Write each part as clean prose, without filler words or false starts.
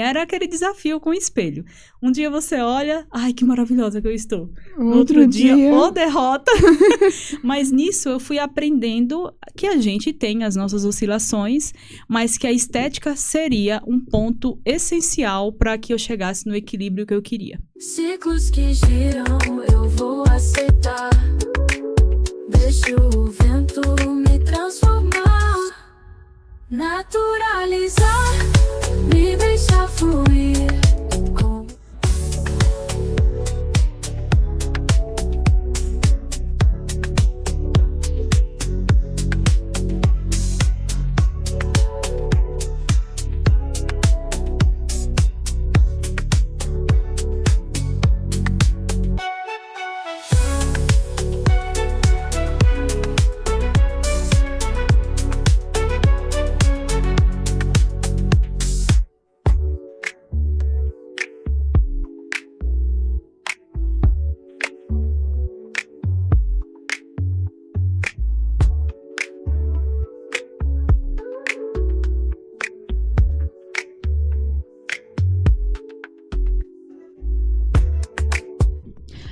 Era aquele desafio com o espelho. Um dia você olha, ai, que maravilhosa que eu estou. No Outro dia, ô derrota. Mas nisso eu fui aprendendo que a gente tem as nossas oscilações, mas que a estética seria um ponto essencial para que eu chegasse no equilíbrio que eu queria. Ciclos que giram, eu vou aceitar. Deixo o vento me transformar, naturalizar, me deixar fluir.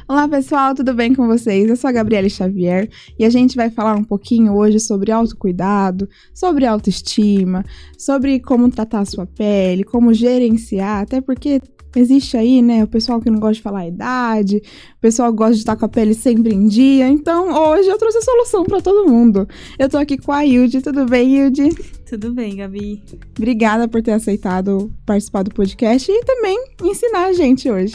Olá pessoal, tudo bem com vocês? Eu sou a Gabriele Xavier e a gente vai falar um pouquinho hoje sobre autocuidado, sobre autoestima, sobre como tratar a sua pele, como gerenciar, até porque existe aí, né, o pessoal que não gosta de falar a idade, o pessoal que gosta de estar com a pele sempre em dia, então hoje eu trouxe a solução para todo mundo. Eu tô aqui com a Hilde, tudo bem, Hilde? Tudo bem, Gabi. Obrigada por ter aceitado participar do podcast e também ensinar a gente hoje.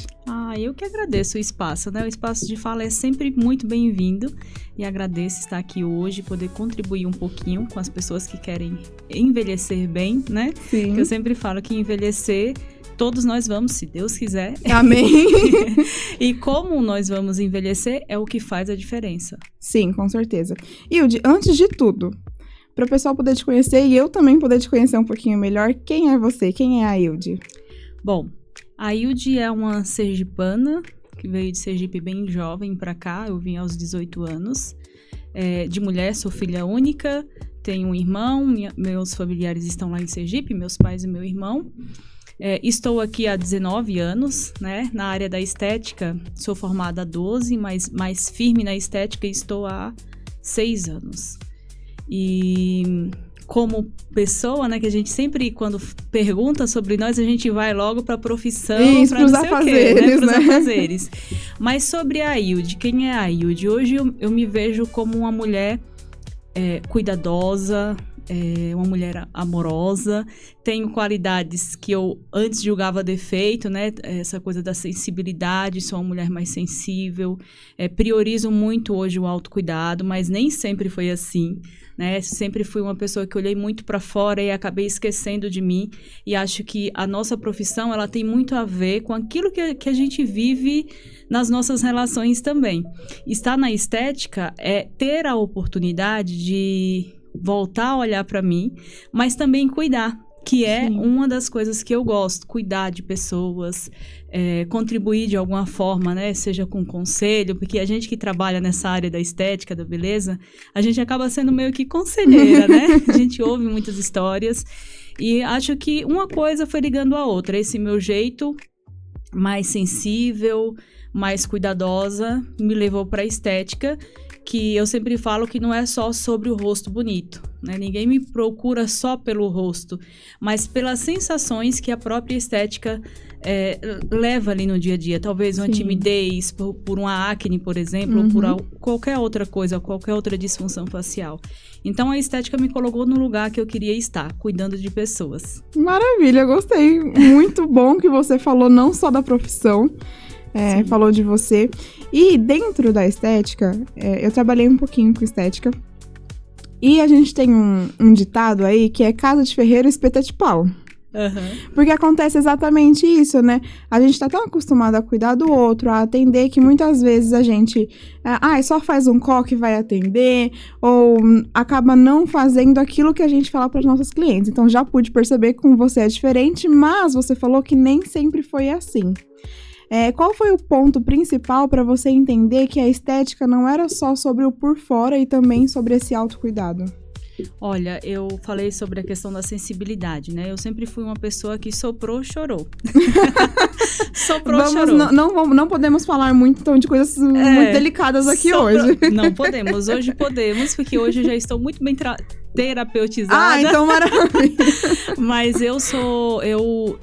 Eu que agradeço o espaço, né? O espaço de fala é sempre muito bem-vindo e agradeço estar aqui hoje, poder contribuir um pouquinho com as pessoas que querem envelhecer bem, né? Sim. Que eu sempre falo que envelhecer, todos nós vamos, se Deus quiser. Amém. E como nós vamos envelhecer é o que faz a diferença. Sim, com certeza. Hilde, antes de tudo, para o pessoal poder te conhecer e eu também poder te conhecer um pouquinho melhor, quem é você? Quem é a Hilde? Bom, a Hilde é uma sergipana que veio de Sergipe bem jovem para cá. Eu vim aos 18 anos. De mulher, sou filha única, tenho um irmão, meus familiares estão lá em Sergipe, meus pais e meu irmão. Estou aqui há 19 anos, né? Na área da estética, sou formada há 12, mas mais firme na estética estou há 6 anos. E como pessoa, né, que a gente sempre, quando pergunta sobre nós, a gente vai logo para a profissão, para não sei o quê, né? Pros afazeres. Mas sobre a Hilde, quem é a Hilde? Hoje eu me vejo como uma mulher cuidadosa, uma mulher amorosa, tenho qualidades que eu antes julgava defeito, né? Essa coisa da sensibilidade, sou uma mulher mais sensível, priorizo muito hoje o autocuidado, mas nem sempre foi assim, né? Sempre fui uma pessoa que olhei muito para fora e acabei esquecendo de mim, e acho que a nossa profissão, ela tem muito a ver com aquilo que a gente vive nas nossas relações também. Estar na estética é ter a oportunidade de voltar a olhar para mim, mas também cuidar, que é Sim. uma das coisas que eu gosto, cuidar de pessoas, contribuir de alguma forma, né, seja com conselho, porque a gente que trabalha nessa área da estética, da beleza, a gente acaba sendo meio que conselheira, né, a gente ouve muitas histórias, e acho que uma coisa foi ligando a outra, esse meu jeito mais sensível, mais cuidadosa, me levou para a estética, que eu sempre falo que não é só sobre o rosto bonito, né? Ninguém me procura só pelo rosto, mas pelas sensações que a própria estética leva ali no dia a dia. Talvez uma timidez, por uma acne, por exemplo, ou por qualquer outra coisa, qualquer outra disfunção facial. Então, a estética me colocou no lugar que eu queria estar, cuidando de pessoas. Maravilha, gostei. Muito bom que você falou não só da profissão, falou de você. E dentro da estética, eu trabalhei um pouquinho com estética. E a gente tem um ditado aí que é casa de ferreiro, espeta de pau. Porque acontece exatamente isso, né? A gente tá tão acostumado a cuidar do outro, a atender, que muitas vezes a gente só faz um coque e vai atender, ou acaba não fazendo aquilo que a gente fala para os nossos clientes. Então já pude perceber que com você é diferente, mas você falou que nem sempre foi assim. Qual foi o ponto principal para você entender que a estética não era só sobre o por fora e também sobre esse autocuidado? Olha, eu falei sobre a questão da sensibilidade, né? Eu sempre fui uma pessoa que soprou, chorou. Soprou, chorou. Não podemos falar muito então, de coisas muito delicadas aqui hoje. Não podemos. Hoje podemos, porque hoje eu já estou muito bem terapeutizada. Ah, então maravilha. Mas eu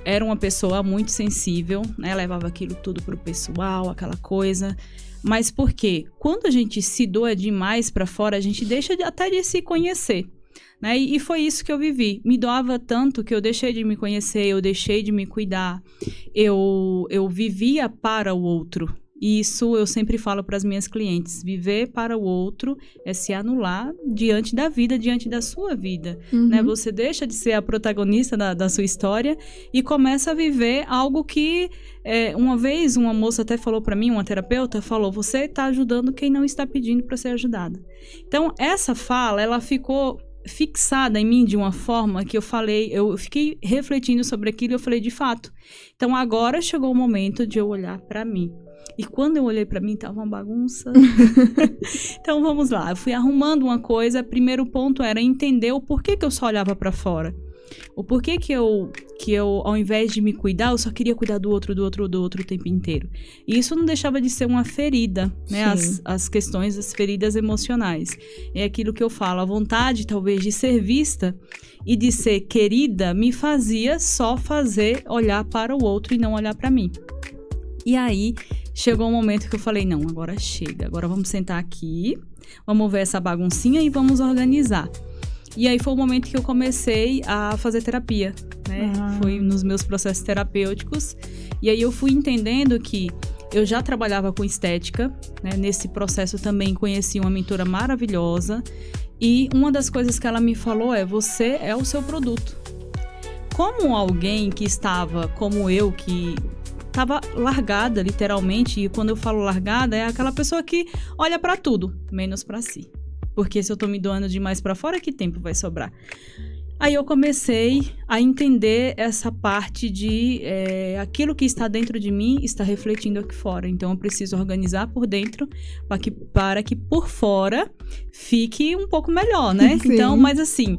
era uma pessoa muito sensível, né? Levava aquilo tudo pro pessoal, aquela coisa. Mas por quê? Quando a gente se doa demais pra fora, a gente deixa até de se conhecer, né? E foi isso que eu vivi. Me doava tanto que eu deixei de me conhecer, eu deixei de me cuidar. Eu vivia para o outro. E isso eu sempre falo para as minhas clientes. Viver para o outro é se anular diante da vida, diante da sua vida. Né? Você deixa de ser a protagonista da sua história e começa a viver algo que... uma vez uma moça até falou para mim, uma terapeuta, falou: você está ajudando quem não está pedindo para ser ajudada. Então, essa fala, ela ficou fixada em mim de uma forma que eu fiquei refletindo sobre aquilo e eu falei, de fato. Então, agora chegou o momento de eu olhar para mim. E quando eu olhei pra mim, tava uma bagunça. Então, vamos lá. Eu fui arrumando uma coisa. Primeiro ponto era entender o porquê que eu só olhava pra fora. O porquê que eu, ao invés de me cuidar, eu só queria cuidar do outro o tempo inteiro. E isso não deixava de ser uma ferida, né? As questões, as feridas emocionais. É aquilo que eu falo. A vontade, talvez, de ser vista e de ser querida me fazia só olhar para o outro e não olhar pra mim. E aí, chegou um momento que eu falei, não, agora chega. Agora vamos sentar aqui, vamos ver essa baguncinha e vamos organizar. E aí foi o momento que eu comecei a fazer terapia, né? Foi nos meus processos terapêuticos. E aí eu fui entendendo que eu já trabalhava com estética, né? Nesse processo também conheci uma mentora maravilhosa. E uma das coisas que ela me falou você é o seu produto. Como alguém que estava, como eu, que... estava largada, literalmente, e quando eu falo largada, é aquela pessoa que olha pra tudo, menos pra si. Porque se eu tô me doando demais pra fora, que tempo vai sobrar? Aí eu comecei a entender essa parte de aquilo que está dentro de mim está refletindo aqui fora. Então eu preciso organizar por dentro para que por fora fique um pouco melhor, né? Sim. Então, mas assim,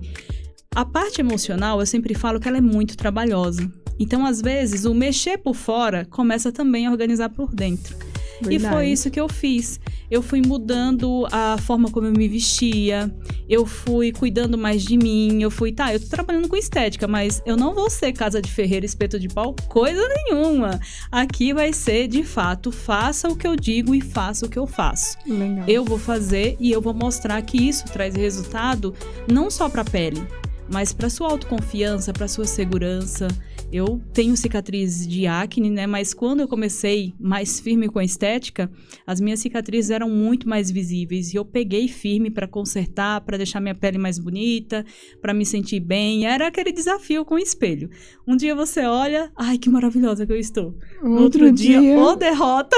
a parte emocional, eu sempre falo que ela é muito trabalhosa. Então, às vezes, o mexer por fora começa também a organizar por dentro. Verdade. E foi isso que eu fiz. Eu fui mudando a forma como eu me vestia, eu fui cuidando mais de mim, eu tô trabalhando com estética, mas eu não vou ser casa de ferreiro, espeto de pau, coisa nenhuma. Aqui vai ser, de fato, faça o que eu digo e faça o que eu faço. Legal. Eu vou fazer e eu vou mostrar que isso traz resultado não só para a pele, mas para sua autoconfiança, para sua segurança. Eu tenho cicatrizes de acne, né? Mas quando eu comecei mais firme com a estética, as minhas cicatrizes eram muito mais visíveis. E eu peguei firme para consertar, para deixar minha pele mais bonita, para me sentir bem. Era aquele desafio com o espelho. Um dia você olha, ai, que maravilhosa que eu estou. Outro dia, ô derrota.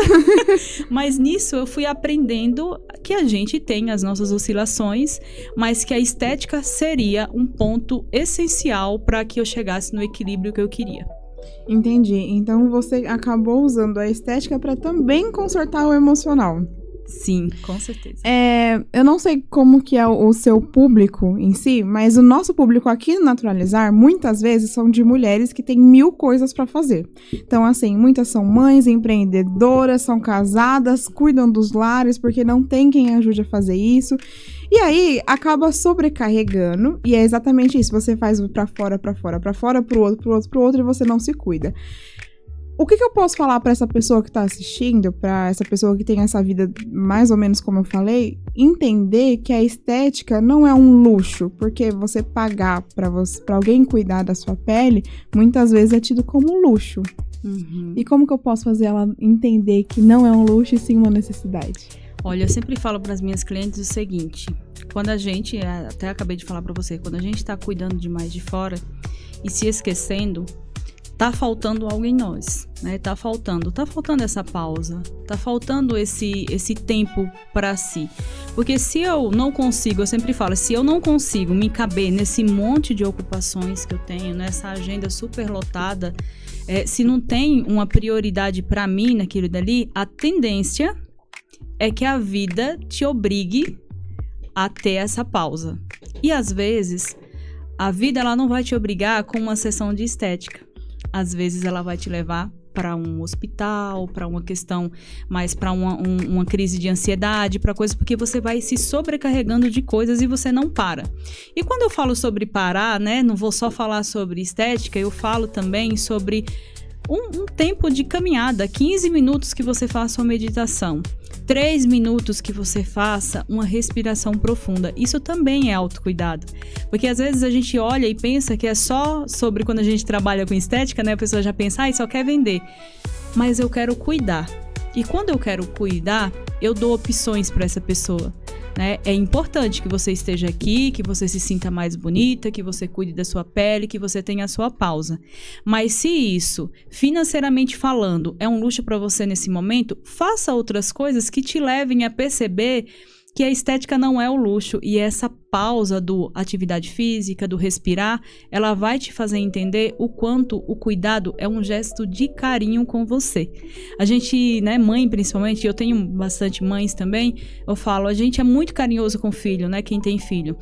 Mas nisso eu fui aprendendo que a gente tem as nossas oscilações, mas que a estética seria um ponto essencial para que eu chegasse no equilíbrio que eu queria. Entendi. Então você acabou usando a estética para também consertar o emocional. Sim, com certeza. Eu não sei como que é o seu público em si, mas o nosso público aqui no Naturalizar, muitas vezes, são de mulheres que têm 1000 coisas pra fazer. Então, assim, muitas são mães, empreendedoras, são casadas, cuidam dos lares, porque não tem quem ajude a fazer isso. E aí, acaba sobrecarregando, e é exatamente isso. Você faz pra fora, pro outro, e você não se cuida. O que eu posso falar pra essa pessoa que tá assistindo, pra essa pessoa que tem essa vida mais ou menos como eu falei, entender que a estética não é um luxo, porque você pagar pra alguém cuidar da sua pele, muitas vezes é tido como luxo. Uhum. E como que eu posso fazer ela entender que não é um luxo e sim uma necessidade? Olha, eu sempre falo para as minhas clientes o seguinte, quando a gente, até acabei de falar para você, quando a gente tá cuidando demais de fora e se esquecendo, tá faltando algo em nós, né? Tá faltando essa pausa, tá faltando esse tempo para si. Porque se eu não consigo, eu sempre falo, se eu não consigo me caber nesse monte de ocupações que eu tenho, nessa agenda super lotada, se não tem uma prioridade para mim naquilo dali, a tendência é que a vida te obrigue a ter essa pausa. E às vezes, a vida ela não vai te obrigar com uma sessão de estética. Às vezes ela vai te levar para um hospital, para uma questão mais para uma crise de ansiedade, para coisas, porque você vai se sobrecarregando de coisas e você não para. E quando eu falo sobre parar, né, não vou só falar sobre estética, eu falo também sobre um tempo de caminhada, 15 minutos que você faça uma meditação, 3 minutos que você faça uma respiração profunda. Isso também é autocuidado. Porque às vezes a gente olha e pensa que é só sobre quando a gente trabalha com estética, né? A pessoa já pensa, só quer vender. Mas eu quero cuidar. E quando eu quero cuidar, eu dou opções para essa pessoa. Né? É importante que você esteja aqui, que você se sinta mais bonita, que você cuide da sua pele, que você tenha a sua pausa. Mas se isso, financeiramente falando, é um luxo para você nesse momento, faça outras coisas que te levem a perceber que a estética não é o luxo, e essa pausa do atividade física, do respirar, ela vai te fazer entender o quanto o cuidado é um gesto de carinho com você. A gente, né, mãe principalmente, eu tenho bastante mães também, eu falo, a gente é muito carinhoso com o filho, né, quem tem filho.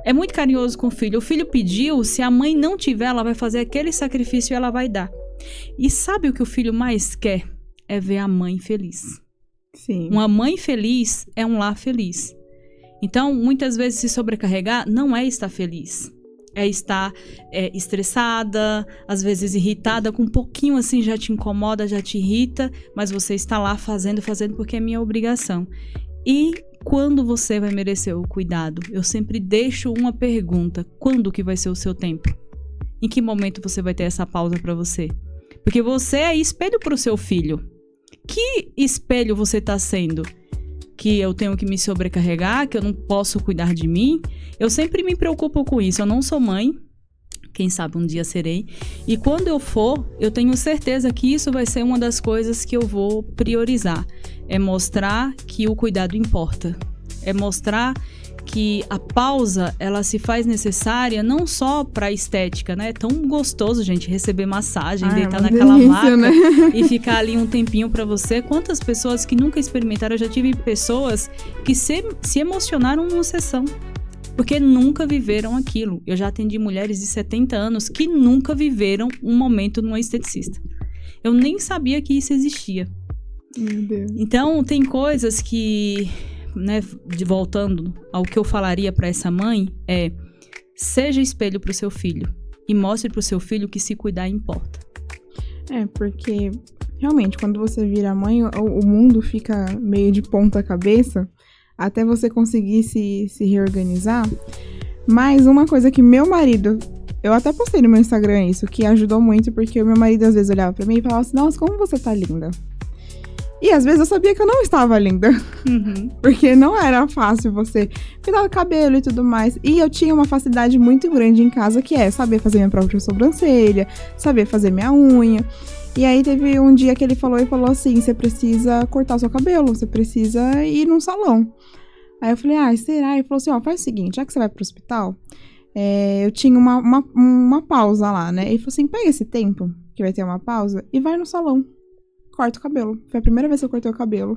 É muito carinhoso com o filho pediu, se a mãe não tiver, ela vai fazer aquele sacrifício e ela vai dar. E sabe o que o filho mais quer? É ver a mãe feliz. Sim. Uma mãe feliz é um lar feliz. Então, muitas vezes se sobrecarregar não é estar feliz. É estar estressada, às vezes irritada, com um pouquinho assim já te incomoda, já te irrita, mas você está lá fazendo porque é minha obrigação. E quando você vai merecer o cuidado? Eu sempre deixo uma pergunta: quando que vai ser o seu tempo? Em que momento você vai ter essa pausa para você? Porque você é espelho para o seu filho. Que espelho você está sendo? Que eu tenho que me sobrecarregar, que eu não posso cuidar de mim? Eu sempre me preocupo com isso. Eu não sou mãe, quem sabe um dia serei. E quando eu for, eu tenho certeza que isso vai ser uma das coisas que eu vou priorizar. É mostrar que o cuidado importa. É mostrar que a pausa, ela se faz necessária não só para estética, né? É tão gostoso, gente, receber massagem, deitar naquela maca, né? E ficar ali um tempinho para você. Quantas pessoas que nunca experimentaram? Eu já tive pessoas que se emocionaram numa sessão, porque nunca viveram aquilo. Eu já atendi mulheres de 70 anos que nunca viveram um momento numa esteticista. Eu nem sabia que isso existia. Meu Deus. Então, tem coisas que... né, voltando ao que eu falaria para essa mãe, seja espelho para o seu filho e mostre para o seu filho que se cuidar importa. Porque realmente quando você vira mãe, o mundo fica meio de ponta cabeça até você conseguir se reorganizar. Mas uma coisa que meu marido, eu até postei no meu Instagram isso, que ajudou muito, porque o meu marido às vezes olhava para mim e falava assim: nossa, como você tá linda. E às vezes eu sabia que eu não estava linda. Uhum. Porque não era fácil você cuidar do cabelo e tudo mais. E eu tinha uma facilidade muito grande em casa, que é saber fazer minha própria sobrancelha, saber fazer minha unha. E aí teve um dia que ele falou assim: você precisa cortar o seu cabelo, você precisa ir num salão. Aí eu falei: será? Ele falou assim: faz o seguinte, já que você vai pro hospital, eu tinha uma pausa lá, né? Ele falou assim: pega esse tempo, que vai ter uma pausa, e vai no salão. Corto o cabelo. Foi a primeira vez que eu cortei o cabelo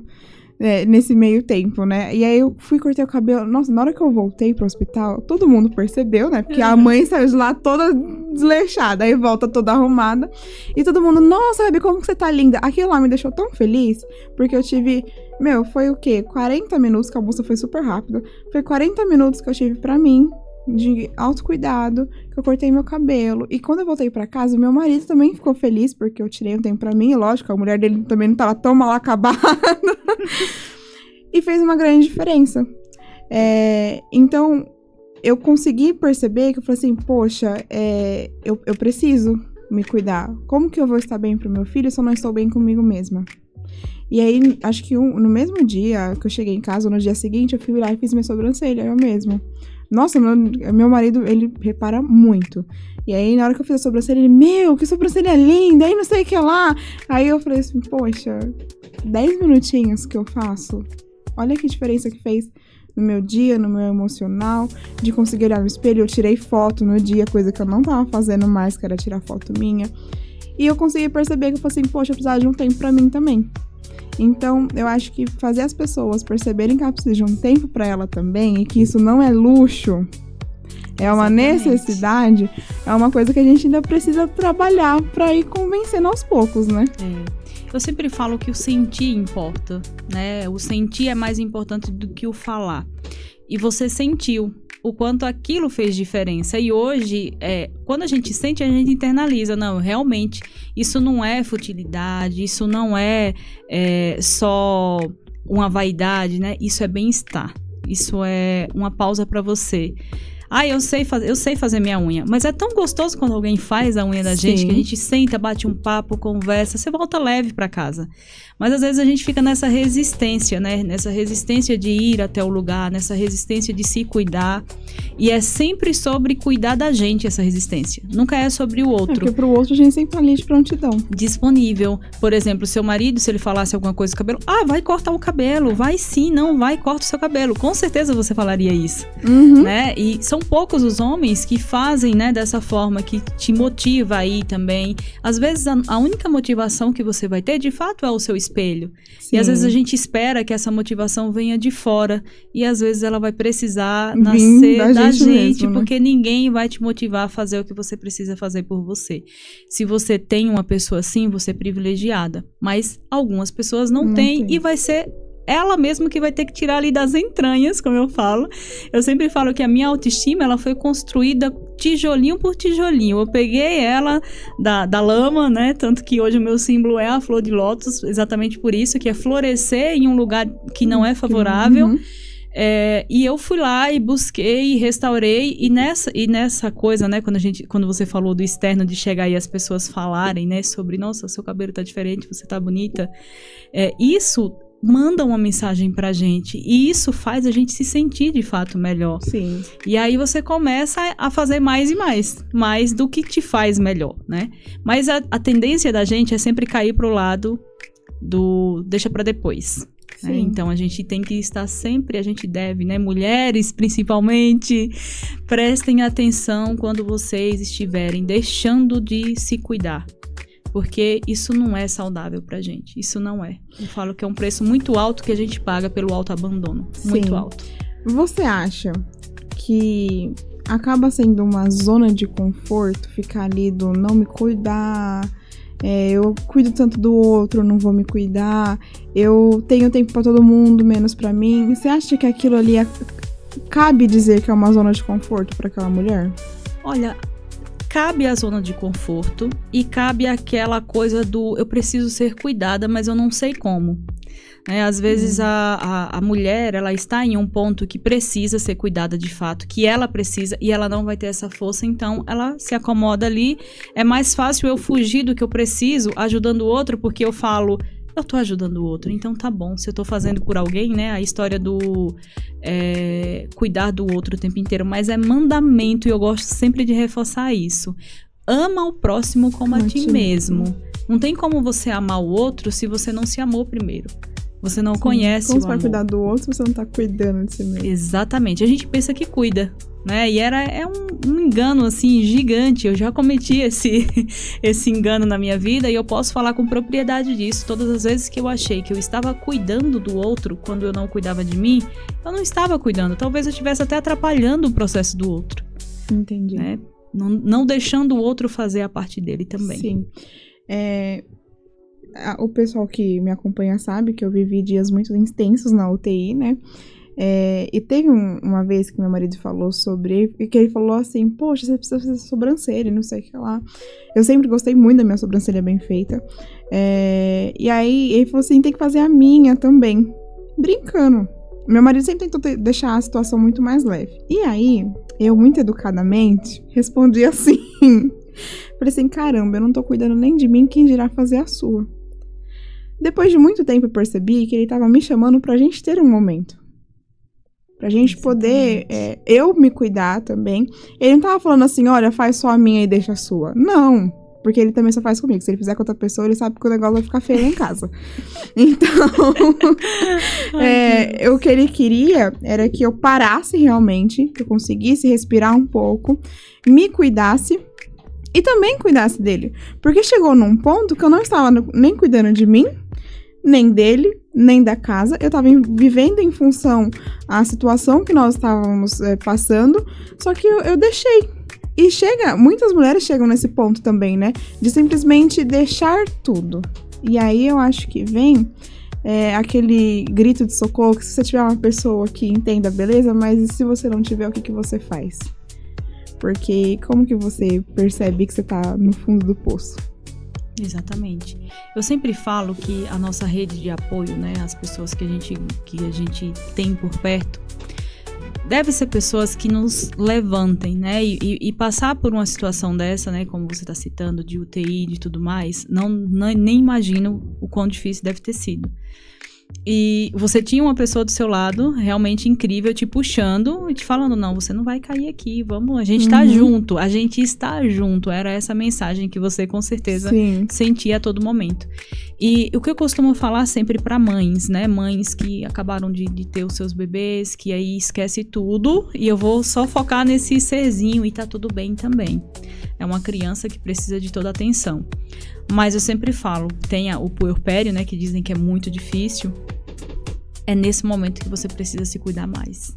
nesse meio tempo, né? E aí eu fui cortar o cabelo. Nossa, na hora que eu voltei pro hospital, todo mundo percebeu, né? Porque a mãe saiu de lá toda desleixada, aí volta toda arrumada. E todo mundo: nossa, Gabi, como que você tá linda? Aquilo lá me deixou tão feliz, porque eu tive... foi o quê? 40 minutos, que a moça foi super rápida. Foi 40 minutos que eu tive pra mim, de autocuidado, que eu cortei meu cabelo. E quando eu voltei pra casa, o meu marido também ficou feliz, porque eu tirei um tempo pra mim, e lógico, a mulher dele também não tava tão mal acabada. E fez uma grande diferença. Então, eu consegui perceber que eu falei assim: poxa, eu preciso me cuidar. Como que eu vou estar bem pro meu filho se eu não estou bem comigo mesma? E aí, acho que no mesmo dia que eu cheguei em casa, ou no dia seguinte, eu fui lá e fiz minha sobrancelha, eu mesmo. Nossa, meu marido, ele repara muito. E aí, na hora que eu fiz a sobrancelha, ele: que sobrancelha linda, aí não sei o que lá. Aí eu falei assim: poxa, 10 minutinhos que eu faço, olha que diferença que fez no meu dia, no meu emocional, de conseguir olhar no espelho. Eu tirei foto no dia, coisa que eu não tava fazendo mais, que era tirar foto minha. E eu consegui perceber que eu falei assim: poxa, eu precisava de um tempo pra mim também. Então, eu acho que fazer as pessoas perceberem que ela precisa de um tempo pra ela também, e que isso não é luxo, é uma Exatamente. necessidade, é uma coisa que a gente ainda precisa trabalhar pra ir convencendo aos poucos, né? Eu sempre falo que o sentir importa, né? O sentir é mais importante do que o falar. E você sentiu o quanto aquilo fez diferença. E hoje, quando a gente sente, a gente internaliza. Não, realmente, isso não é futilidade, isso não é só uma vaidade, né? Isso é bem-estar. Isso é uma pausa pra você. Eu sei fazer minha unha. Mas é tão gostoso quando alguém faz a unha da gente, que a gente senta, bate um papo, conversa, você volta leve pra casa. Mas às vezes a gente fica nessa resistência, né? Nessa resistência de ir até o lugar, nessa resistência de se cuidar. E é sempre sobre cuidar da gente essa resistência. Nunca é sobre o outro. Porque pro outro a gente sempre tá ali de prontidão. Disponível. Por exemplo, seu marido, se ele falasse alguma coisa do cabelo, vai cortar o cabelo. Vai sim, não, vai, corta o seu cabelo. Com certeza você falaria isso. Né? E são poucos os homens que fazem, né, dessa forma, que te motiva aí também. Às vezes a única motivação que você vai ter, de fato, é o seu espelho. Sim. E às vezes a gente espera que essa motivação venha de fora. E às vezes ela vai precisar Vim nascer da gente mesmo, né? porque ninguém vai te motivar a fazer o que você precisa fazer por você. Se você tem uma pessoa assim, você é privilegiada. Mas algumas pessoas não têm e vai ser ela mesma que vai ter que tirar ali das entranhas, como eu falo. Eu sempre falo que a minha autoestima, ela foi construída tijolinho por tijolinho. Eu peguei ela da lama, né? Tanto que hoje o meu símbolo é a flor de lótus, exatamente por isso, que é florescer em um lugar que não é favorável. E eu fui lá e busquei e restaurei, e nessa coisa, né, quando você falou do externo, de chegar e as pessoas falarem, né, sobre, nossa, seu cabelo tá diferente, você tá bonita, isso manda uma mensagem pra gente, e isso faz a gente se sentir de fato melhor. Sim. E aí você começa a fazer mais e mais do que te faz melhor, né? Mas a tendência da gente é sempre cair pro lado do deixa pra depois. Né? Então a gente tem que estar sempre, a gente deve, né? Mulheres principalmente, prestem atenção quando vocês estiverem deixando de se cuidar. Porque isso não é saudável pra gente. Isso não é. Eu falo que é um preço muito alto que a gente paga pelo autoabandono. Muito alto. Você acha que acaba sendo uma zona de conforto ficar ali do não me cuidar, eu cuido tanto do outro, não vou me cuidar, eu tenho tempo pra todo mundo, menos pra mim? Você acha que aquilo ali cabe dizer que é uma zona de conforto pra aquela mulher? Olha, cabe a zona de conforto e cabe aquela coisa do eu preciso ser cuidada, mas eu não sei como. Às vezes a mulher, ela está em um ponto que precisa ser cuidada de fato, que ela precisa e ela não vai ter essa força, então ela se acomoda ali. É mais fácil eu fugir do que eu preciso ajudando o outro, porque eu falo, eu tô ajudando o outro, então tá bom, se eu tô fazendo por alguém, né, a história do cuidar do outro o tempo inteiro, mas é mandamento e eu gosto sempre de reforçar isso. Ama o próximo como a ti mesmo. Não tem como você amar o outro se você não se amou primeiro. Você não conhece o amor. Como você vai cuidar do outro se você não tá cuidando de si mesmo? Exatamente. A gente pensa que cuida, né? E é um engano, assim, gigante. Eu já cometi esse engano na minha vida e eu posso falar com propriedade disso. Todas as vezes que eu achei que eu estava cuidando do outro quando eu não cuidava de mim, eu não estava cuidando. Talvez eu estivesse até atrapalhando o processo do outro. Entendi. Né? Não deixando o outro fazer a parte dele também. Sim. O pessoal que me acompanha sabe que eu vivi dias muito intensos na UTI, né? E teve uma vez que meu marido falou sobre... que ele falou assim, poxa, você precisa fazer sobrancelha, não sei o que lá. Eu sempre gostei muito da minha sobrancelha bem feita. E aí ele falou assim, tem que fazer a minha também. Brincando. Meu marido sempre tentou deixar a situação muito mais leve. E aí, eu muito educadamente respondi assim... Falei assim, caramba, eu não tô cuidando nem de mim, quem dirá fazer a sua. Depois de muito tempo eu percebi que ele tava me chamando pra gente ter um momento. Pra gente poder, eu me cuidar também. Ele não tava falando assim, olha, faz só a minha e deixa a sua. Não, porque ele também só faz comigo. Se ele fizer com outra pessoa, ele sabe que o negócio vai ficar feio lá em casa. Então, o que ele queria era que eu parasse realmente, que eu conseguisse respirar um pouco, me cuidasse e também cuidasse dele. Porque chegou num ponto que eu não estava nem cuidando de mim, nem dele, nem da casa. Eu tava vivendo em função à situação que nós estávamos passando, só que eu deixei. E muitas mulheres chegam nesse ponto também, né? De simplesmente deixar tudo. E aí eu acho que vem aquele grito de socorro, que se você tiver uma pessoa que entenda, beleza, mas e se você não tiver, o que você faz? Porque como que você percebe que você tá no fundo do poço? Exatamente. Eu sempre falo que a nossa rede de apoio, né, as pessoas que a gente tem por perto, deve ser pessoas que nos levantem, né, e passar por uma situação dessa, né, como você está citando, de UTI, de tudo mais, nem imagino o quão difícil deve ter sido. E você tinha uma pessoa do seu lado, realmente incrível, te puxando e te falando, não, você não vai cair aqui, vamos, a gente tá junto, a gente está junto. Era essa mensagem que você com certeza sentia a todo momento. E o que eu costumo falar sempre para mães, né, mães que acabaram de ter os seus bebês, que aí esquece tudo e eu vou só focar nesse serzinho e tá tudo bem também. É uma criança que precisa de toda a atenção. Mas eu sempre falo, tem o puerpério, né, que dizem que é muito difícil. É nesse momento que você precisa se cuidar mais.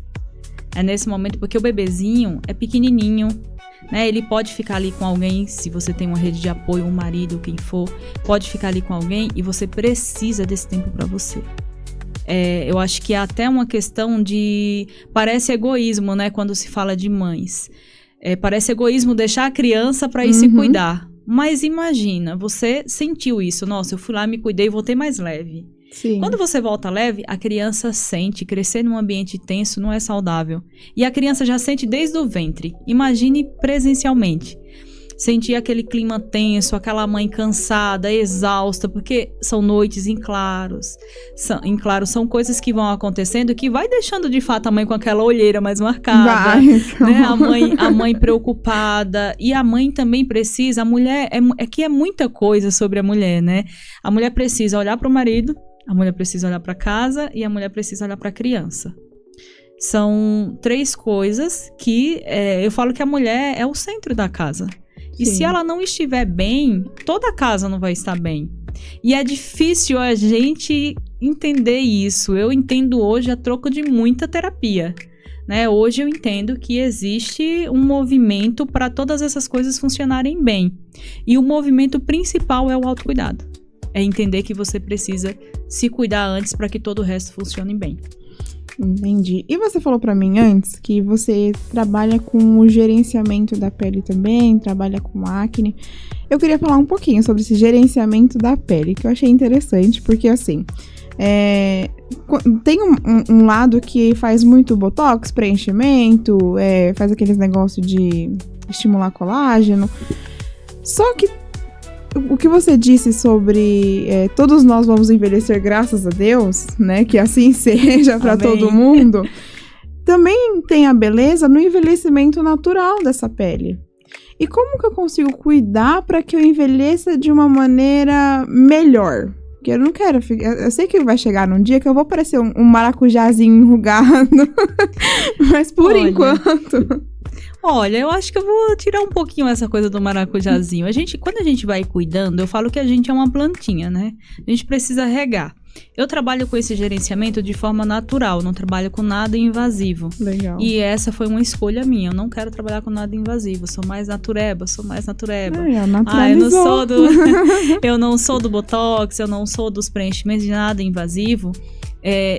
É nesse momento, porque o bebezinho é pequenininho, né, ele pode ficar ali com alguém, se você tem uma rede de apoio, um marido, quem for, pode ficar ali com alguém e você precisa desse tempo para você. Eu acho que é até uma questão de... Parece egoísmo, né, quando se fala de mães. Parece egoísmo deixar a criança para ir se cuidar. Mas imagina, você sentiu isso. Nossa, eu fui lá, me cuidei e voltei mais leve. Sim. Quando você volta leve, a criança sente. Crescer num ambiente tenso não é saudável. E a criança já sente desde o ventre. Imagine presencialmente. Sentir aquele clima tenso, aquela mãe cansada, exausta, porque são noites em claro, são coisas que vão acontecendo que vai deixando de fato a mãe com aquela olheira mais marcada, né? A mãe preocupada, e a mãe também precisa, a mulher, que é muita coisa sobre a mulher, né? A mulher precisa olhar para o marido, a mulher precisa olhar para casa e a mulher precisa olhar para a criança. São 3 coisas que eu falo que a mulher é o centro da casa. E se ela não estiver bem, toda a casa não vai estar bem. E é difícil a gente entender isso. Eu entendo hoje a troco de muita terapia, né? Hoje eu entendo que existe um movimento para todas essas coisas funcionarem bem. E o movimento principal é o autocuidado. É entender que você precisa se cuidar antes para que todo o resto funcione bem. Entendi. E você falou pra mim antes que você trabalha com o gerenciamento da pele também, trabalha com acne. Eu queria falar um pouquinho sobre esse gerenciamento da pele, que eu achei interessante, porque assim, tem um lado que faz muito botox, preenchimento, faz aqueles negócios de estimular colágeno. Só que o que você disse sobre todos nós vamos envelhecer, graças a Deus, né? Que assim seja para todo mundo. Também tem a beleza no envelhecimento natural dessa pele. E como que eu consigo cuidar para que eu envelheça de uma maneira melhor? Porque eu não quero... Eu sei que vai chegar num dia que eu vou parecer um maracujazinho enrugado. Mas por enquanto... Olha, eu acho que eu vou tirar um pouquinho essa coisa do maracujazinho. Quando a gente vai cuidando, eu falo que a gente é uma plantinha, né? A gente precisa regar. Eu trabalho com esse gerenciamento de forma natural, não trabalho com nada invasivo. Legal. E essa foi uma escolha minha. Eu não quero trabalhar com nada invasivo. Sou mais natureba. Eu não sou do botox, eu não sou dos preenchimentos de nada invasivo.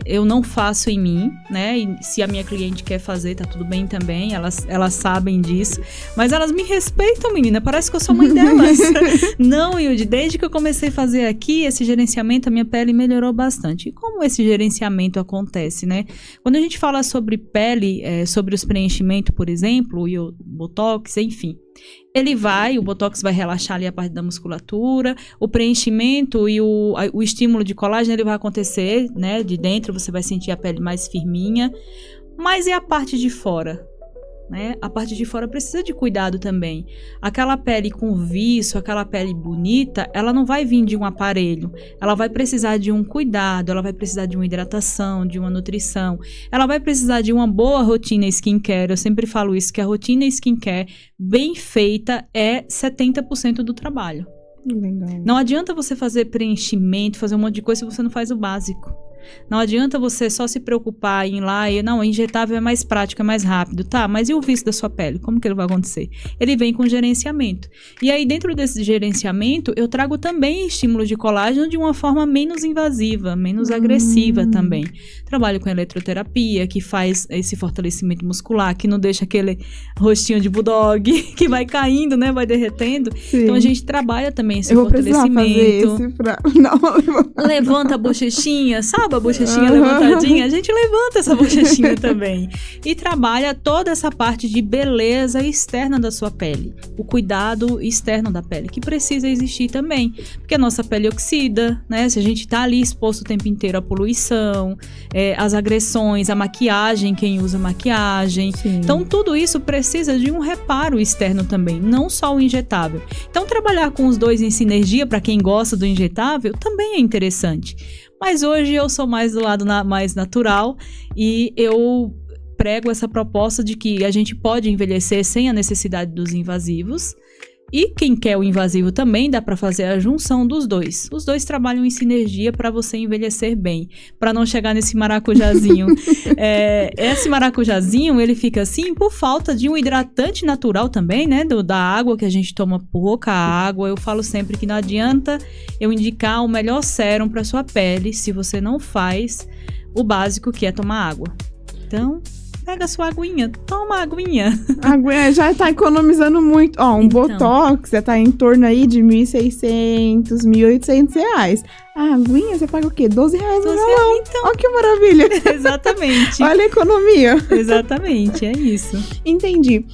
Eu não faço em mim, né? E se a minha cliente quer fazer, tá tudo bem também. Elas sabem disso. Mas elas me respeitam, menina. Parece que eu sou mãe delas. Não, Hilde, desde que eu comecei a fazer aqui esse gerenciamento, a minha pele melhorou bastante. E como esse gerenciamento acontece, né? Quando a gente fala sobre pele, sobre os preenchimentos, por exemplo, e o botox, enfim. O botox vai relaxar ali a parte da musculatura, o preenchimento e o estímulo de colágeno, ele vai acontecer, né, de dentro, você vai sentir a pele mais firminha, mas e a parte de fora? Né? A parte de fora precisa de cuidado também. Aquela pele com viço, aquela pele bonita, ela não vai vir de um aparelho. Ela vai precisar de um cuidado, ela vai precisar de uma hidratação, de uma nutrição. Ela vai precisar de uma boa rotina skincare. Eu sempre falo isso, que a rotina skincare bem feita é 70% do trabalho. Legal. Não adianta você fazer preenchimento, fazer um monte de coisa se você não faz o básico. Não adianta você só se preocupar em ir lá e, não, injetável é mais prático, é mais rápido. Tá, mas e o vício da sua pele? Como que ele vai acontecer? Ele vem com gerenciamento. E aí, dentro desse gerenciamento, eu trago também estímulo de colágeno de uma forma menos invasiva, menos agressiva também. Trabalho com eletroterapia, que faz esse fortalecimento muscular, que não deixa aquele rostinho de bulldog que vai caindo, né? Vai derretendo. Sim. Então, a gente trabalha também esse Eu vou precisar fortalecimento. fazer esse pra dar uma levantada. Levanta a bochechinha, sabe a bochechinha levantadinha? A gente levanta essa bochechinha também. E trabalha toda essa parte de beleza externa da sua pele. O cuidado externo da pele, que precisa existir também. Porque a nossa pele oxida, né? Se a gente tá ali exposto o tempo inteiro à poluição, às agressões, à maquiagem, quem usa maquiagem. Sim. Então, tudo isso precisa de um reparo externo também, não só o injetável. Então, trabalhar com os dois em sinergia, para quem gosta do injetável, também é interessante. Mas hoje eu sou mais do lado mais natural e eu prego essa proposta de que a gente pode envelhecer sem a necessidade dos invasivos. E quem quer o invasivo também, dá para fazer a junção dos dois. Os dois trabalham em sinergia para você envelhecer bem, para não chegar nesse maracujazinho. Esse maracujazinho, ele fica assim por falta de um hidratante natural também, né? Da água que a gente toma, pouca água. Eu falo sempre que não adianta eu indicar o melhor sérum para sua pele se você não faz o básico, que é tomar água. Então, pega a sua aguinha, toma a aguinha. A aguinha já tá economizando muito. Ó, Então. Botox já tá em torno aí de R$1.600, R$1.800. A aguinha você paga o quê? R$12 no galão. Então, Ó que maravilha. exatamente. Olha a economia. Exatamente, é isso. Entendi.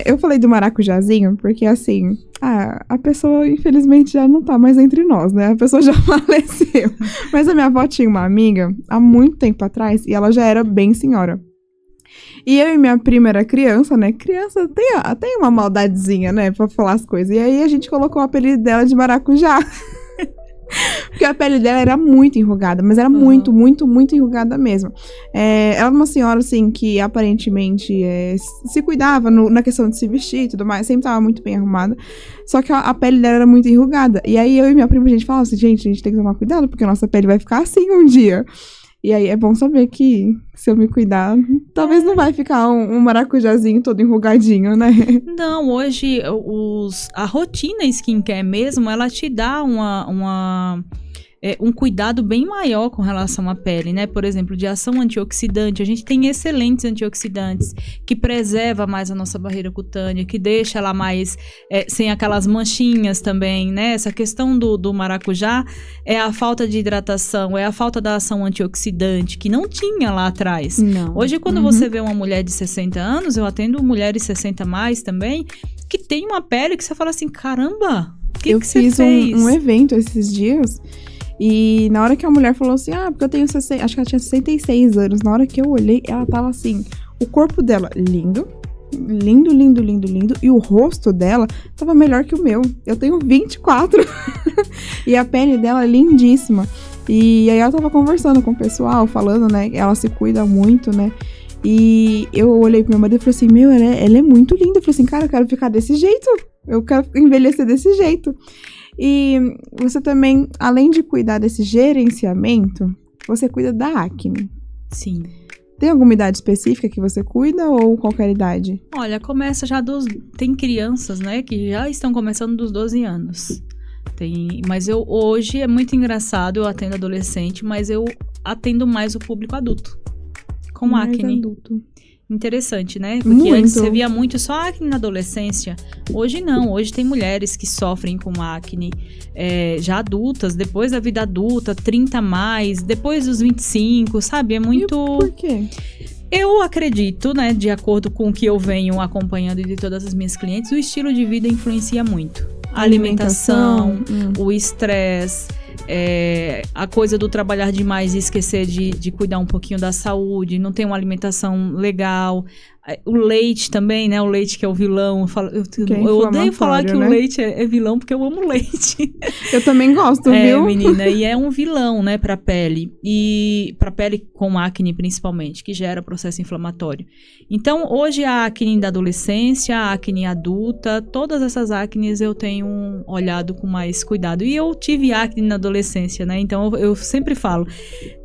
Eu falei do maracujazinho porque, assim, a pessoa, infelizmente, já não tá mais entre nós, né? A pessoa já faleceu. Mas a minha avó tinha uma amiga há muito tempo atrás e ela já era bem senhora. E eu e minha prima era criança, né? Criança tem uma maldadezinha, né? Pra falar as coisas. E aí a gente colocou o apelido dela de maracujá. Porque a pele dela era muito enrugada, mas era muito, muito, muito enrugada mesmo. Ela era uma senhora, assim, que aparentemente se cuidava na questão de se vestir e tudo mais, sempre tava muito bem arrumada. Só que a pele dela era muito enrugada. E aí eu e minha prima, a gente falava assim, gente, a gente tem que tomar cuidado, porque a nossa pele vai ficar assim um dia. E aí é bom saber que se eu me cuidar, talvez não vai ficar um maracujazinho todo enrugadinho, né? Não, hoje a rotina skincare mesmo, ela te dá um cuidado bem maior com relação à pele, né? Por exemplo, de ação antioxidante. A gente tem excelentes antioxidantes que preserva mais a nossa barreira cutânea, que deixa ela mais sem aquelas manchinhas também, né? Essa questão do maracujá é a falta de hidratação, é a falta da ação antioxidante, que não tinha lá atrás. Não. Hoje, quando você vê uma mulher de 60 anos, eu atendo mulheres 60 mais também, que tem uma pele que você fala assim, caramba, o que você fez? Eu fiz um evento esses dias. E na hora que a mulher falou assim, porque eu tenho acho que ela tinha 66 anos. Na hora que eu olhei, ela tava assim, o corpo dela lindo. Lindo, lindo, lindo, lindo. E o rosto dela tava melhor que o meu. Eu tenho 24. E a pele dela é lindíssima. E aí ela tava conversando com o pessoal, falando, né? Ela se cuida muito, né? E eu olhei pro meu marido e falei assim, ela é muito linda. Eu falei assim, cara, eu quero ficar desse jeito. Eu quero envelhecer desse jeito. E você também, além de cuidar desse gerenciamento, você cuida da acne. Sim. Tem alguma idade específica que você cuida ou qualquer idade? Olha, começa já tem crianças, né, que já estão começando dos 12 anos. Mas hoje é muito engraçado, eu atendo adolescente, mas eu atendo mais o público adulto. Com Mais acne. adulto. Interessante, né? Porque Muito. antes você via muito só acne na adolescência. Hoje não, hoje tem mulheres que sofrem com acne já adultas, depois da vida adulta, 30 mais, depois dos 25, sabe? É muito... E por quê? Eu acredito, né, de acordo com o que eu venho acompanhando de todas as minhas clientes, o estilo de vida influencia muito. A alimentação, o estresse, a coisa do trabalhar demais e esquecer de cuidar um pouquinho da saúde, não ter uma alimentação legal, O leite também, né? O leite que é o vilão. Eu odeio falar que, né, o leite é vilão, porque eu amo leite. Eu também gosto, viu? Menina, e é um vilão, né, pra pele. E pra pele com acne, principalmente, que gera processo inflamatório. Então, hoje a acne da adolescência, a acne adulta, todas essas acnes eu tenho olhado com mais cuidado. E eu tive acne na adolescência, né? Então, eu sempre falo,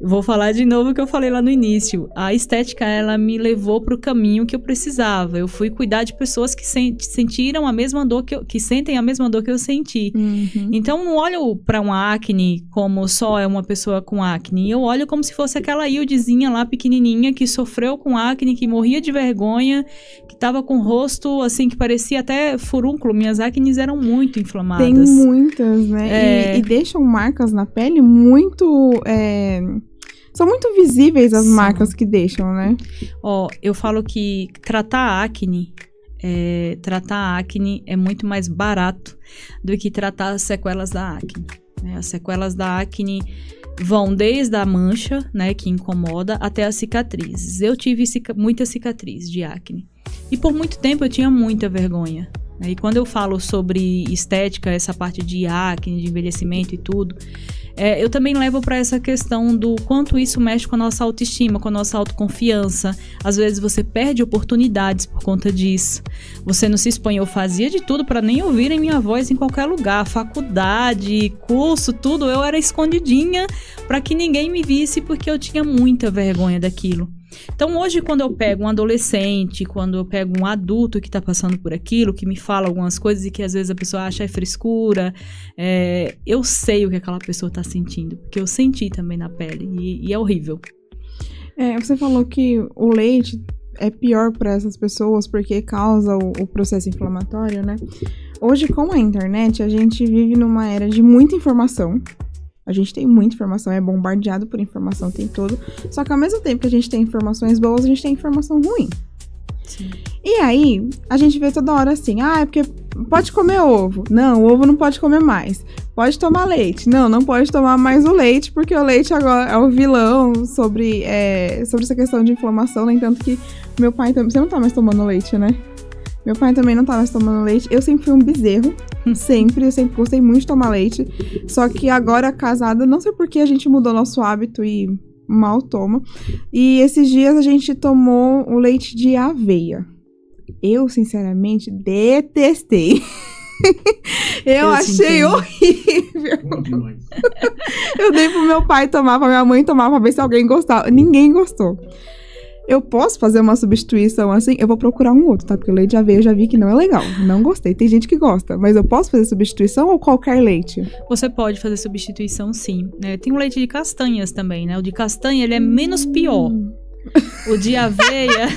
vou falar de novo o que eu falei lá no início. A estética, ela me levou pro caminho que eu precisava. Eu fui cuidar de pessoas que sentiram a mesma dor que sentem a mesma dor que eu senti. Uhum. Então, não olho pra uma acne como só é uma pessoa com acne. Eu olho como se fosse aquela Hildezinha lá, pequenininha, que sofreu com acne, que morria de vergonha, que tava com o rosto, assim, que parecia até furúnculo. Minhas acnes eram muito inflamadas. Tem muitas, né? E deixam marcas na pele muito... São muito visíveis as marcas que deixam, né? Eu falo que tratar acne é muito mais barato do que tratar as sequelas da acne. Né? As sequelas da acne vão desde a mancha, né, que incomoda, até as cicatrizes. Eu tive muita cicatriz de acne. E por muito tempo eu tinha muita vergonha. Né? E quando eu falo sobre estética, essa parte de acne, de envelhecimento e tudo... eu também levo para essa questão do quanto isso mexe com a nossa autoestima, com a nossa autoconfiança. Às vezes você perde oportunidades por conta disso. Você não se expõe. Eu fazia de tudo para nem ouvirem minha voz em qualquer lugar. Faculdade, curso, tudo. Eu era escondidinha para que ninguém me visse porque eu tinha muita vergonha daquilo. Então hoje quando eu pego um adolescente, quando eu pego um adulto que tá passando por aquilo, que me fala algumas coisas e que às vezes a pessoa acha frescura, eu sei o que aquela pessoa tá sentindo, porque eu senti também na pele e é horrível. Você falou que o leite é pior para essas pessoas porque causa o processo inflamatório, né? Hoje com a internet a gente vive numa era de muita informação. A gente tem muita informação, é bombardeado por informação o tempo todo. Só que ao mesmo tempo que a gente tem informações boas, a gente tem informação ruim. Sim. E aí, a gente vê toda hora assim, é porque pode comer ovo. Não, o ovo não pode comer mais. Pode tomar leite. Não pode tomar mais o leite, porque o leite agora é o vilão sobre essa questão de inflamação. No entanto que meu pai também... Você não tá mais tomando leite, né? Meu pai também não tá mais tomando leite. Eu sempre fui um bezerro. Eu sempre gostei muito de tomar leite. Só que agora, casada, não sei por que a gente mudou nosso hábito e mal toma. E esses dias a gente tomou o leite de aveia. Eu, sinceramente, detestei. Eu achei horrível. Eu dei pro meu pai tomar, pra minha mãe tomar, pra ver se alguém gostava. Ninguém gostou. Eu posso fazer uma substituição assim? Eu vou procurar um outro, tá? Porque o leite de aveia eu já vi que não é legal. Não gostei. Tem gente que gosta. Mas eu posso fazer substituição ou qualquer leite? Você pode fazer substituição, sim. Tem o leite de castanhas também, né? O de castanha, ele é menos pior. O de aveia...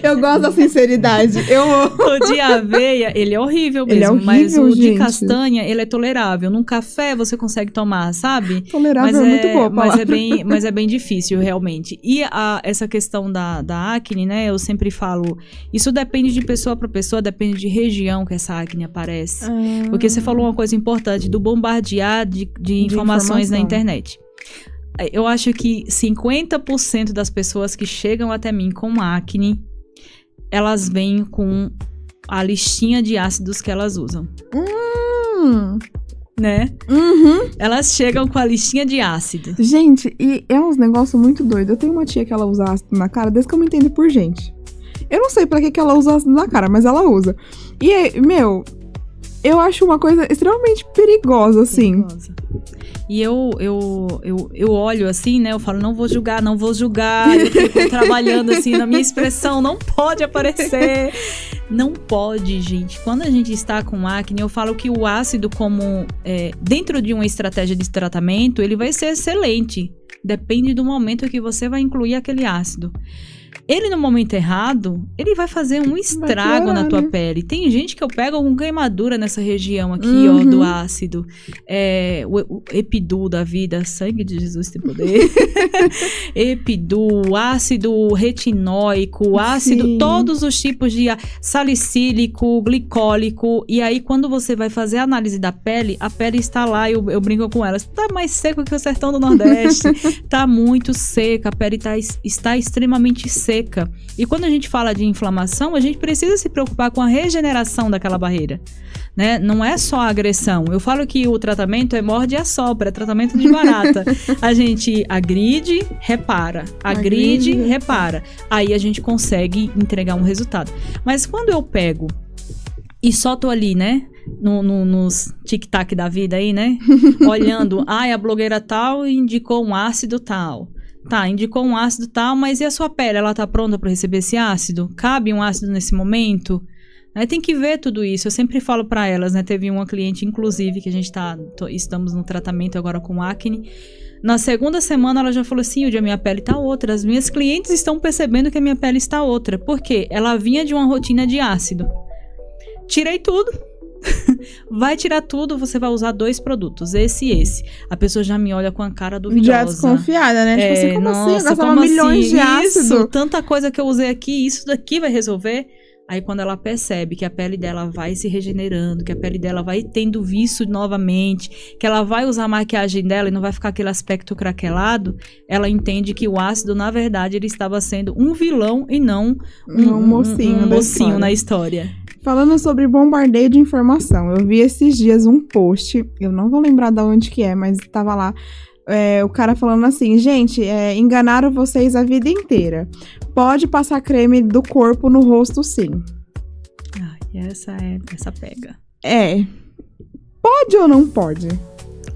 Eu gosto da sinceridade. O de aveia, ele é horrível mesmo. Ele é horrível, mas o de gente. castanha, ele é tolerável. Num café você consegue tomar, sabe? Tolerável é muito boa a palavra. Mas é bem difícil, realmente. E essa questão da acne, né? Eu sempre falo... Isso depende de pessoa para pessoa, depende de região que essa acne aparece. Porque você falou uma coisa importante, do bombardear de informações na internet. Eu acho que 50% das pessoas que chegam até mim com acne, elas vêm com a listinha de ácidos que elas usam. Né? Uhum. Elas chegam com a listinha de ácido. Gente, e é uns negócios muito doidos. Eu tenho uma tia que ela usa ácido na cara, desde que eu me entendo por gente. Eu não sei pra que ela usa ácido na cara, mas ela usa. E, eu acho uma coisa extremamente perigosa, assim. E eu olho assim, né? Eu falo, não vou julgar. Eu fico trabalhando assim na minha expressão, não pode aparecer. Não pode, gente. Quando a gente está com acne, eu falo que o ácido, como dentro de uma estratégia de tratamento, ele vai ser excelente. Depende do momento que você vai incluir aquele ácido. Ele, no momento errado, ele vai fazer um estrago na tua pele. Tem gente que eu pego com queimadura nessa região aqui, ó, do ácido. o Epidu da vida, sangue de Jesus tem poder. Epidu, ácido retinóico, ácido, Sim. todos os tipos de salicílico, glicólico. E aí, quando você vai fazer a análise da pele, a pele está lá, eu brinco com elas, tá mais seco que o sertão do Nordeste, tá muito seca, a pele está extremamente seca. E quando a gente fala de inflamação, a gente precisa se preocupar com a regeneração daquela barreira. Né? Não é só a agressão. Eu falo que o tratamento é morde e assopra, é tratamento de barata. A gente agride, repara. Agride, repara. Aí a gente consegue entregar um resultado. Mas quando eu pego e só tô ali, né? Nos tic-tac da vida aí, né? Olhando, a blogueira tal indicou um ácido tal. Tá, indicou um ácido tal, mas e a sua pele? Ela tá pronta para receber esse ácido? Cabe um ácido nesse momento? Tem que ver tudo isso. Eu sempre falo para elas, né? Teve uma cliente, inclusive, que a gente estamos no tratamento agora com acne. Na segunda semana, ela já falou assim, a minha pele tá outra. As minhas clientes estão percebendo que a minha pele está outra. Por quê? Ela vinha de uma rotina de ácido. Tirei tudo. Vai tirar tudo, você vai usar 2 produtos, esse e esse. A pessoa já me olha com a cara duvidosa. Já desconfiada, né? Tipo assim, como assim? Eu gastava milhões de ácido. Isso, tanta coisa que eu usei aqui, isso daqui vai resolver? Aí quando ela percebe que a pele dela vai se regenerando, que a pele dela vai tendo viço novamente, que ela vai usar a maquiagem dela e não vai ficar aquele aspecto craquelado, ela entende que o ácido, na verdade, ele estava sendo um vilão e não um mocinho na história. Falando sobre bombardeio de informação, eu vi esses dias um post, eu não vou lembrar de onde que é, mas tava lá, o cara falando assim, gente, enganaram vocês a vida inteira. Pode passar creme do corpo no rosto, sim. Essa pega. Pode ou não pode?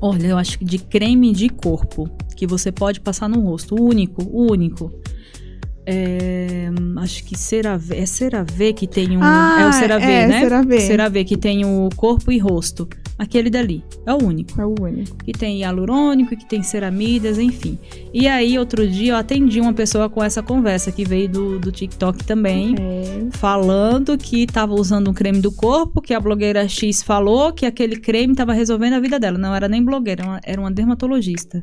Olha, eu acho que de creme de corpo, que você pode passar no rosto, o único. Acho que CeraVe. É CeraVe que tem um... é o CeraVe, né? CeraVe que tem o corpo e rosto. Aquele dali. É o único. É o único. Que tem hialurônico, que tem ceramidas, enfim. E aí, outro dia, eu atendi uma pessoa com essa conversa que veio do TikTok também. Falando que tava usando um creme do corpo, que a blogueira X falou que aquele creme tava resolvendo a vida dela. Não era nem blogueira, era uma dermatologista.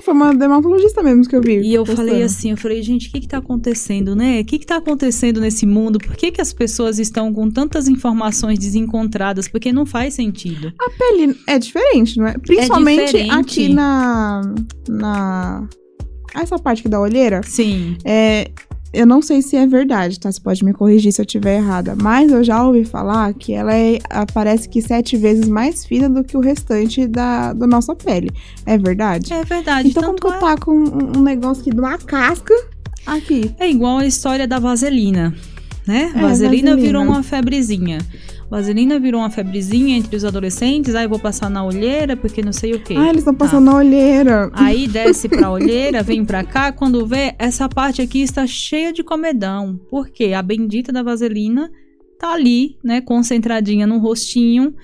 Foi uma dermatologista mesmo que eu vi. E eu falei assim, gente, o que tá acontecendo, né? O que tá acontecendo nesse mundo? Por que as pessoas estão com tantas informações desencontradas? Porque não faz sentido. A pele é diferente, não é? Principalmente aqui na essa parte aqui da olheira. Sim. Eu não sei se é verdade, tá? Você pode me corrigir se eu estiver errada. Mas eu já ouvi falar que ela parece que 7 vezes mais fina do que o restante da nossa pele. É verdade? É verdade. Então, como que eu tá com um negócio aqui de uma casca aqui? É igual a história da vaselina, né? Vaselina virou uma febrezinha. Vaselina virou uma febrezinha entre os adolescentes. Aí eu vou passar na olheira, porque não sei o quê. Eles estão passando na olheira. Aí desce pra olheira, vem pra cá. Quando vê, essa parte aqui está cheia de comedão. Por quê? A bendita da vaselina tá ali, né? Concentradinha no rostinho.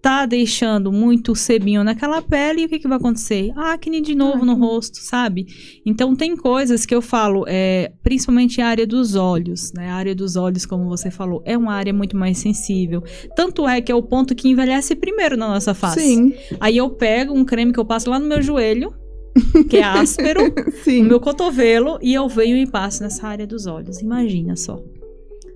Tá deixando muito sebinho naquela pele. E o que vai acontecer? Acne de novo no rosto, sabe? Então tem coisas que eu falo, principalmente a área dos olhos, né? A área dos olhos, como você falou, é uma área muito mais sensível. Tanto é que é o ponto que envelhece primeiro na nossa face. Sim. Aí eu pego um creme que eu passo lá no meu joelho, que é áspero, Sim. no meu cotovelo, e eu venho e passo nessa área dos olhos. Imagina só.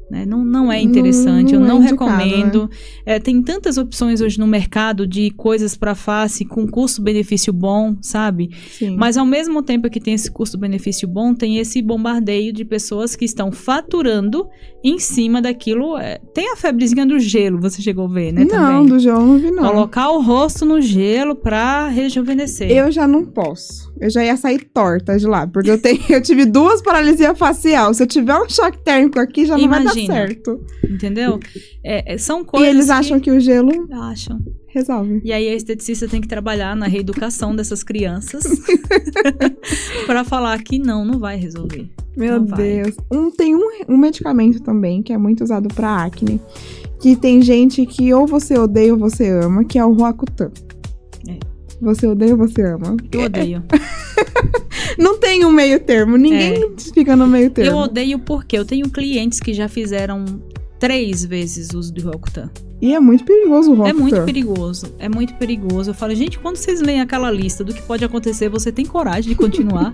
Né? Não é interessante, eu não recomendo. Né? Tem tantas opções hoje no mercado de coisas para face com custo-benefício bom, sabe? Sim. Mas ao mesmo tempo que tem esse custo-benefício bom, tem esse bombardeio de pessoas que estão faturando em cima daquilo. Tem a febrezinha do gelo, você chegou a ver, né? Não, também. Do gelo eu não vi, não. Colocar o rosto no gelo pra rejuvenescer. Eu já não posso. Eu já ia sair torta de lá, porque eu tive 2 paralisia facial. Se eu tiver um choque térmico aqui, já não vai dar certo. Entendeu? São coisas. E eles acham que o gelo acham. resolve. E aí a esteticista tem que trabalhar na reeducação dessas crianças pra falar que não vai resolver. Meu Deus. Tem um medicamento também que é muito usado pra acne, que tem gente que ou você odeia ou você ama, que é o Roacutan. Você odeia ou você ama? Eu odeio. Não tem um meio termo. Ninguém fica no meio termo. Eu odeio porque eu tenho clientes que já fizeram 3 vezes uso do Roacutan. E é muito perigoso o Roacutan. É muito perigoso, é muito perigoso. Eu falo, gente, quando vocês leem aquela lista do que pode acontecer, você tem coragem de continuar?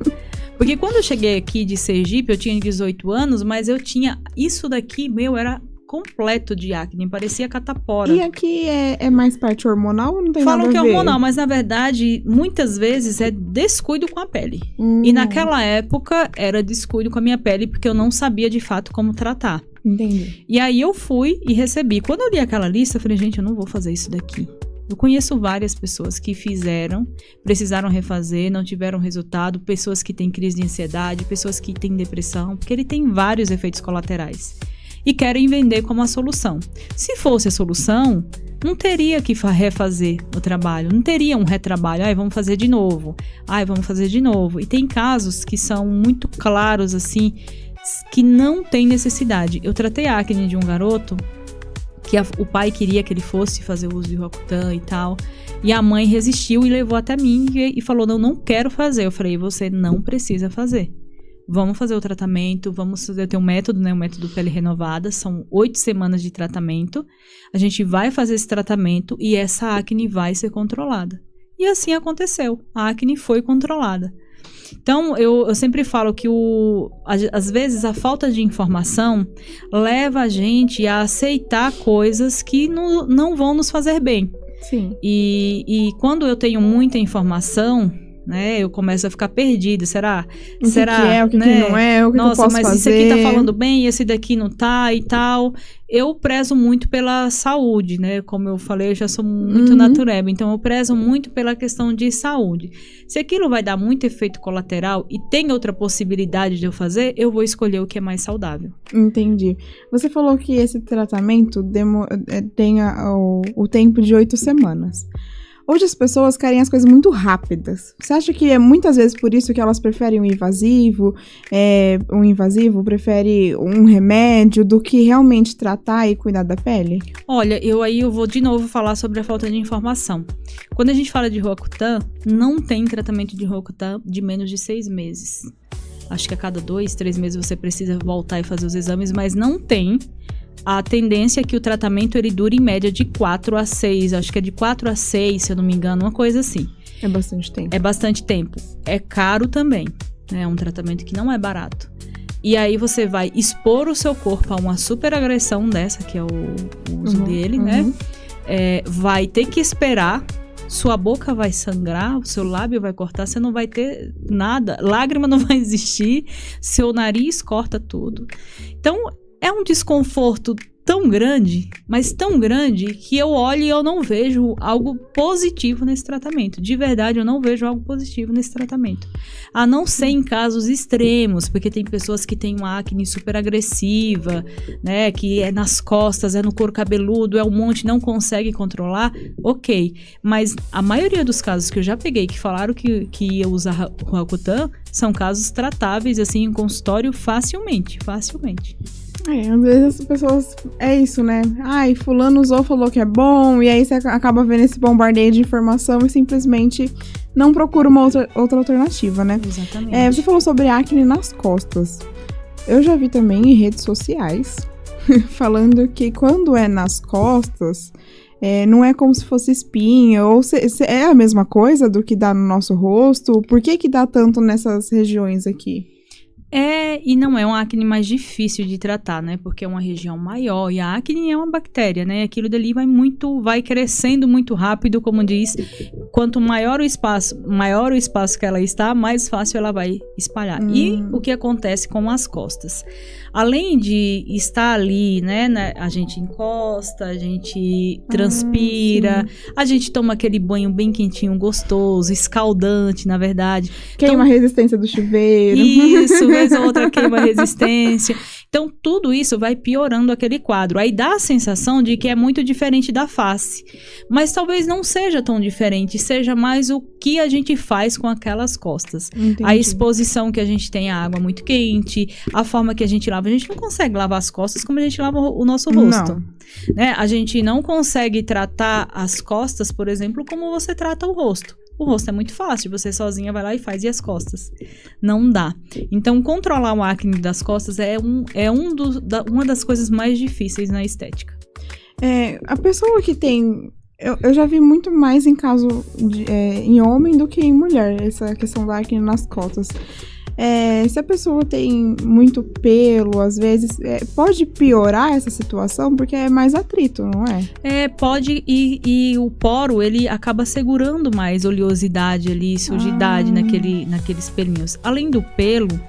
Porque quando eu cheguei aqui de Sergipe, eu tinha 18 anos, mas eu tinha, isso daqui, era completo de acne, parecia catapora. E aqui é mais parte hormonal ou não tem nada a ver? Falam que é hormonal, mas na verdade, muitas vezes é descuido com a pele. E naquela época, era descuido com a minha pele, porque eu não sabia de fato como tratar. Entendi. E aí eu fui e recebi. Quando eu li aquela lista, eu falei, gente, eu não vou fazer isso daqui. Eu conheço várias pessoas que fizeram, precisaram refazer, não tiveram resultado, pessoas que têm crise de ansiedade, pessoas que têm depressão, porque ele tem vários efeitos colaterais. E querem vender como a solução. Se fosse a solução, não teria que refazer o trabalho, não teria um retrabalho. Vamos fazer de novo. Vamos fazer de novo. E tem casos que são muito claros, assim, que não tem necessidade. Eu tratei a acne de um garoto que o pai queria que ele fosse fazer o uso de Roacutan e tal. E a mãe resistiu e levou até mim e falou, não quero fazer. Eu falei, você não precisa fazer. Vamos fazer o tratamento, eu tenho um método, né, o método Pele Renovada, são 8 semanas de tratamento, a gente vai fazer esse tratamento e essa acne vai ser controlada. E assim aconteceu, a acne foi controlada. Então, eu sempre falo que às vezes a falta de informação leva a gente a aceitar coisas que não vão nos fazer bem. Sim. E quando eu tenho muita informação, né, eu começo a ficar perdida, será? O que é, o que não é, o que eu posso fazer? Nossa, mas esse aqui tá falando bem, esse daqui não tá e tal. Eu prezo muito pela saúde, né, como eu falei, eu já sou muito natureba, então eu prezo muito pela questão de saúde. Se aquilo vai dar muito efeito colateral e tem outra possibilidade de eu fazer, eu vou escolher o que é mais saudável. Entendi. Você falou que esse tratamento tem o tempo de 8 semanas. Hoje as pessoas querem as coisas muito rápidas. Você acha que é muitas vezes por isso que elas preferem um invasivo? Um invasivo prefere um remédio do que realmente tratar e cuidar da pele? Olha, eu vou de novo falar sobre a falta de informação. Quando a gente fala de Roacutan, não tem tratamento de Roacutan de menos de 6 meses. Acho que a cada 2, 3 meses você precisa voltar e fazer os exames, mas não tem. A tendência é que o tratamento ele dure em média de 4 a 6, acho que é de 4 a 6, se eu não me engano, uma coisa assim. É bastante tempo. É bastante tempo. É caro também, né? É um tratamento que não é barato. E aí você vai expor o seu corpo a uma super agressão dessa, que é o uso dele, né? Vai ter que esperar, sua boca vai sangrar, o seu lábio vai cortar, você não vai ter nada, lágrima não vai existir, seu nariz corta tudo. Então, é um desconforto tão grande, mas tão grande, que eu olho e eu não vejo algo positivo nesse tratamento. De verdade, eu não vejo algo positivo nesse tratamento. A não ser em casos extremos, porque tem pessoas que têm uma acne super agressiva, né, que é nas costas, é no couro cabeludo, é um monte, não consegue controlar, ok. Mas a maioria dos casos que eu já peguei, que falaram que ia usar Roacutan, são casos tratáveis, assim, em consultório facilmente. Às vezes as pessoas... É isso, né? Fulano usou, falou que é bom, e aí você acaba vendo esse bombardeio de informação e simplesmente não procura uma outra alternativa, né? Exatamente. Você falou sobre acne nas costas. Eu já vi também em redes sociais falando que quando é nas costas, não é como se fosse espinha, ou é a mesma coisa do que dá no nosso rosto? Por que dá tanto nessas regiões aqui? E não é uma acne mais difícil de tratar, né? Porque é uma região maior e a acne é uma bactéria, né? Aquilo dali vai crescendo muito rápido, como diz. Quanto maior o espaço que ela está, mais fácil ela vai espalhar. E o que acontece com as costas? Além de estar ali, né? A gente encosta, a gente transpira, a gente toma aquele banho bem quentinho, gostoso, escaldante, na verdade. Queima a resistência do chuveiro. Isso, vez ou outra queima a resistência. Então, tudo isso vai piorando aquele quadro. Aí dá a sensação de que é muito diferente da face. Mas talvez não seja tão diferente, seja mais o que a gente faz com aquelas costas. Entendi. A exposição que a gente tem à água muito quente, a forma que a gente lava. A gente não consegue lavar as costas como a gente lava o nosso rosto. Né? A gente não consegue tratar as costas, por exemplo, como você trata o rosto. O rosto é muito fácil, você sozinha vai lá e faz, e as costas? Não dá. Então, controlar o acne das costas é uma das coisas mais difíceis na estética. A pessoa que tem... Eu já vi muito mais em caso em homem do que em mulher, essa questão da acne nas costas. Se a pessoa tem muito pelo, às vezes, pode piorar essa situação, porque é mais atrito, não é? Pode, e o poro, ele acaba segurando mais oleosidade ali, sujidade naqueles pelinhos. Além do pelo,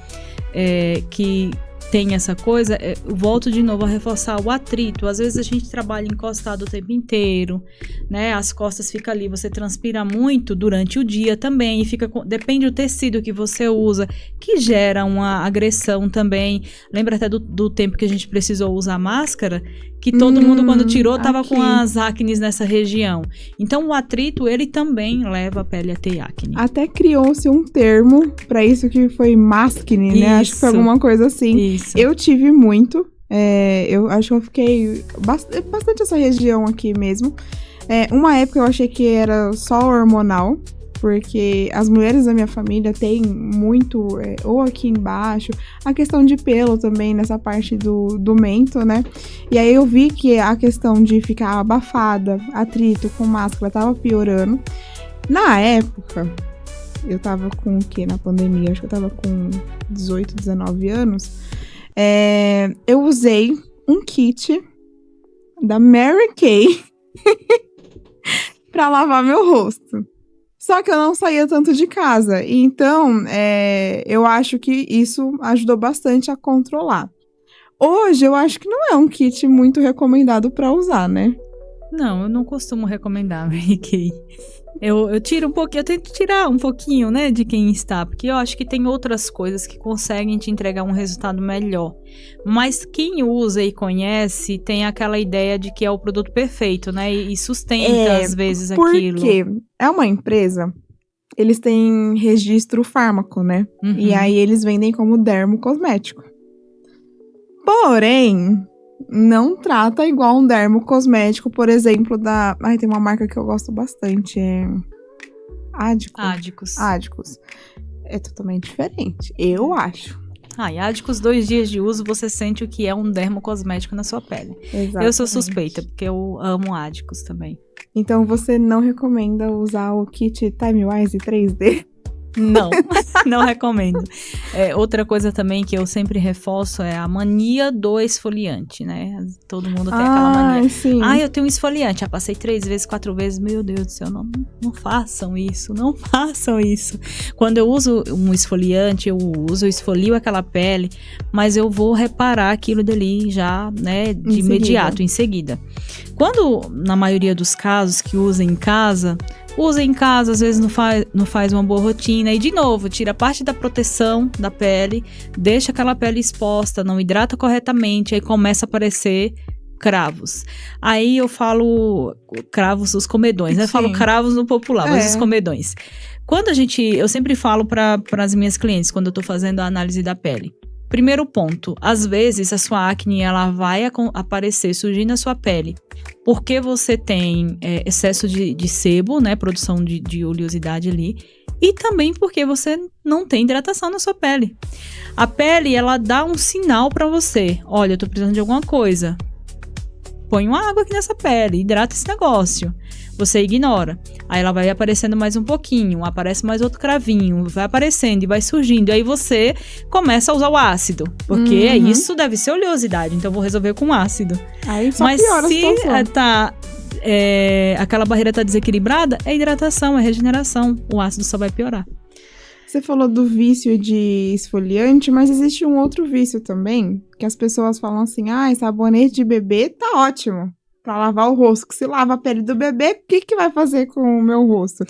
que tem essa coisa, eu volto de novo a reforçar o atrito. Às vezes a gente trabalha encostado o tempo inteiro, né? As costas ficam ali, você transpira muito durante o dia também, e depende do tecido que você usa, que gera uma agressão também. Lembra até do tempo que a gente precisou usar máscara, que todo mundo, quando tirou, tava com as acnes nessa região. Então, o atrito, ele também leva a pele a ter acne. Até criou-se um termo pra isso, que foi maskne, né? Acho que foi alguma coisa assim. Isso. Eu tive muito. Eu acho que eu fiquei bastante essa região aqui mesmo. Uma época eu achei que era só hormonal, porque as mulheres da minha família têm muito, ou aqui embaixo, a questão de pelo também, nessa parte do mento, né? E aí eu vi que a questão de ficar abafada, atrito com máscara, tava piorando. Na época, eu tava com o quê na pandemia? Acho que eu tava com 18, 19 anos. Eu usei um kit da Mary Kay pra lavar meu rosto. Só que eu não saía tanto de casa. Então, eu acho que isso ajudou bastante a controlar. Hoje, eu acho que não é um kit muito recomendado pra usar, né? Não, eu não costumo recomendar, Mary Kay. Eu tiro um pouquinho, eu tento tirar um pouquinho, né, de quem está, porque eu acho que tem outras coisas que conseguem te entregar um resultado melhor. Mas quem usa e conhece tem aquela ideia de que é o produto perfeito, né, e sustenta às vezes aquilo. Porque é uma empresa, eles têm registro fármaco, né, e aí eles vendem como dermocosmético. Porém, não trata igual um dermocosmético, por exemplo, tem uma marca que eu gosto bastante, Ádicos. É totalmente diferente, eu acho. E Ádicos, 2 dias de uso, você sente o que é um dermocosmético na sua pele. Exatamente. Eu sou suspeita, porque eu amo Ádicos também. Então, você não recomenda usar o kit Timewise 3D? Não, não recomendo. Outra coisa também que eu sempre reforço é a mania do esfoliante, né? Todo mundo tem aquela mania. Sim. Eu tenho um esfoliante, já passei 3 vezes, 4 vezes, meu Deus do céu, não façam isso, não façam isso. Quando eu uso um esfoliante, eu esfolio aquela pele, mas eu vou reparar aquilo dali já, né, de imediato, em seguida. Quando, na maioria dos casos que usa em casa, às vezes não faz uma boa rotina. E, de novo, tira parte da proteção da pele, deixa aquela pele exposta, não hidrata corretamente, aí começa a aparecer cravos. Aí eu falo cravos, os comedões, né? Eu falo cravos no popular, mas os comedões. Eu sempre falo para as minhas clientes, quando eu tô fazendo a análise da pele. Primeiro ponto, às vezes a sua acne ela vai aparecer, surgir na sua pele, porque você tem excesso de sebo, né, produção de oleosidade ali, e também porque você não tem hidratação na sua pele. A pele, ela dá um sinal para você, olha, eu tô precisando de alguma coisa, põe uma água aqui nessa pele, hidrata esse negócio. Você ignora. Aí ela vai aparecendo mais um pouquinho, aparece mais outro cravinho, vai aparecendo e vai surgindo. E aí você começa a usar o ácido, porque isso deve ser oleosidade, então eu vou resolver com ácido. Aí só mas piora se a situação. aquela barreira tá desequilibrada, é hidratação, é regeneração. O ácido só vai piorar. Você falou do vício de esfoliante, mas existe um outro vício também, que as pessoas falam assim, sabonete de bebê tá ótimo pra lavar o rosto, que se lava a pele do bebê, o que vai fazer com o meu rosto?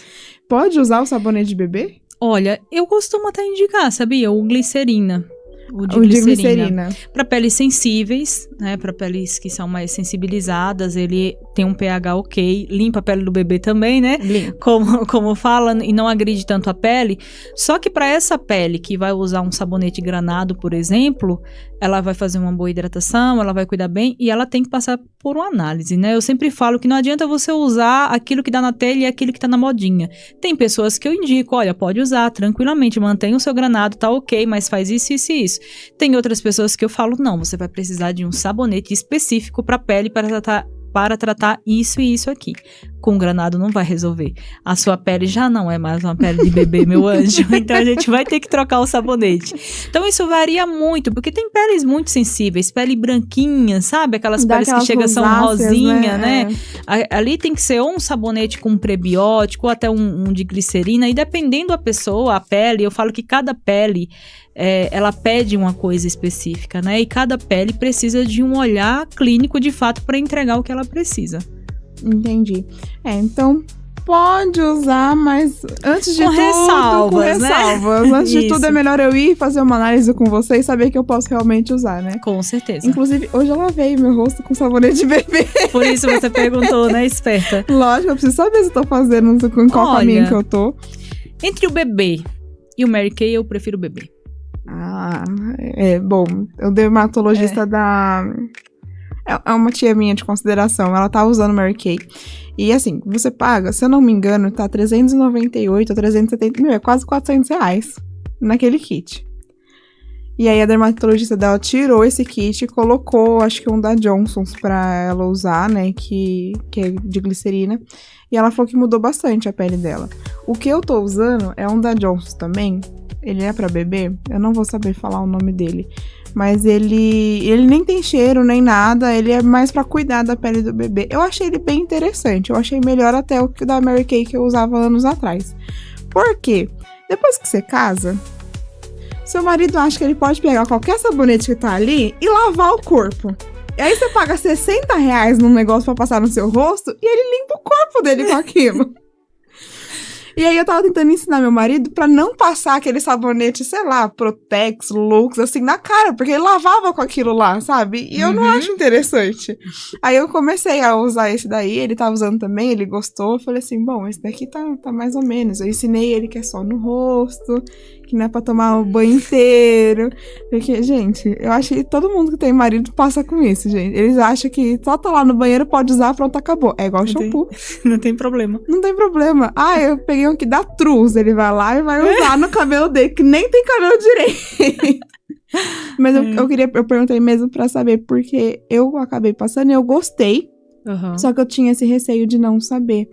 Pode usar o sabonete de bebê? Olha, eu costumo até indicar, sabia? O glicerina. O de glicerina. Para peles sensíveis, né? Para peles que são mais sensibilizadas, ele tem um pH ok, limpa a pele do bebê também, né? Como fala, e não agride tanto a pele. Só que para essa pele que vai usar um sabonete granado, por exemplo, ela vai fazer uma boa hidratação, ela vai cuidar bem e ela tem que passar por uma análise, né? Eu sempre falo que não adianta você usar aquilo que dá na telha e aquilo que tá na modinha. Tem pessoas que eu indico, olha, pode usar tranquilamente, mantém o seu granado, tá ok, mas faz isso, isso e isso. Tem outras pessoas que eu falo, não, você vai precisar de um sabonete específico para pele para tratar para tratar isso e isso aqui. Com granado não vai resolver. A sua pele já não é mais uma pele de bebê, meu anjo. Então a gente vai ter que trocar o sabonete. Então isso varia muito, porque tem peles muito sensíveis, pele branquinha, sabe? Aquelas peles que chegam a ser um rosinha, né? Ali tem que ser ou um sabonete com prebiótico, ou até um de glicerina. E dependendo da pessoa, a pele, eu falo que cada pele, ela pede uma coisa específica, né? E cada pele precisa de um olhar clínico, de fato, para entregar o que ela precisa. Entendi. Então pode usar, mas antes de tudo, com ressalvas, né? Antes de tudo, é melhor eu ir fazer uma análise com você e saber que eu posso realmente usar, né? Com certeza. Inclusive, hoje eu lavei meu rosto com sabonete de bebê. Por isso você perguntou, né, esperta? Lógico, eu preciso saber se eu tô fazendo, com qual caminho que eu tô. Entre o bebê e o Mary Kay, eu prefiro o bebê. Bom, o dermatologista é uma tia minha de consideração, ela tá usando Mary Kay. E assim, você paga, se eu não me engano, tá 398 ou 370, é quase R$400 naquele kit. E aí a dermatologista dela tirou esse kit e colocou, acho que um da Johnson's pra ela usar, né, que é de glicerina. E ela falou que mudou bastante a pele dela. O que eu tô usando é um da Johnson's também, ele é pra bebê, eu não vou saber falar o nome dele. Mas ele nem tem cheiro, nem nada. Ele é mais pra cuidar da pele do bebê. Eu achei ele bem interessante. Eu achei melhor até o que da Mary Kay que eu usava anos atrás. Por quê? Depois que você casa, seu marido acha que ele pode pegar qualquer sabonete que tá ali e lavar o corpo. E aí você paga R$60 num negócio pra passar no seu rosto e ele limpa o corpo dele com aquilo. E aí eu tava tentando ensinar meu marido pra não passar aquele sabonete, sei lá, Protex, Lux, assim, na cara, porque ele lavava com aquilo lá, sabe? E eu não acho interessante. Aí eu comecei a usar esse daí, ele tava usando também, ele gostou. Eu falei assim, bom, esse daqui tá mais ou menos. Eu ensinei ele que é só no rosto, que não é pra tomar o banho inteiro. Porque, gente, eu acho que todo mundo que tem marido passa com isso, gente. Eles acham que só tá lá no banheiro, pode usar, pronto, acabou. É igual shampoo. Não tem problema. Não tem problema. Eu peguei um que dá Truz, ele vai lá e vai usar no cabelo dele, que nem tem cabelo direito. Mas eu perguntei mesmo pra saber, porque eu acabei passando e eu gostei. Só que eu tinha esse receio de não saber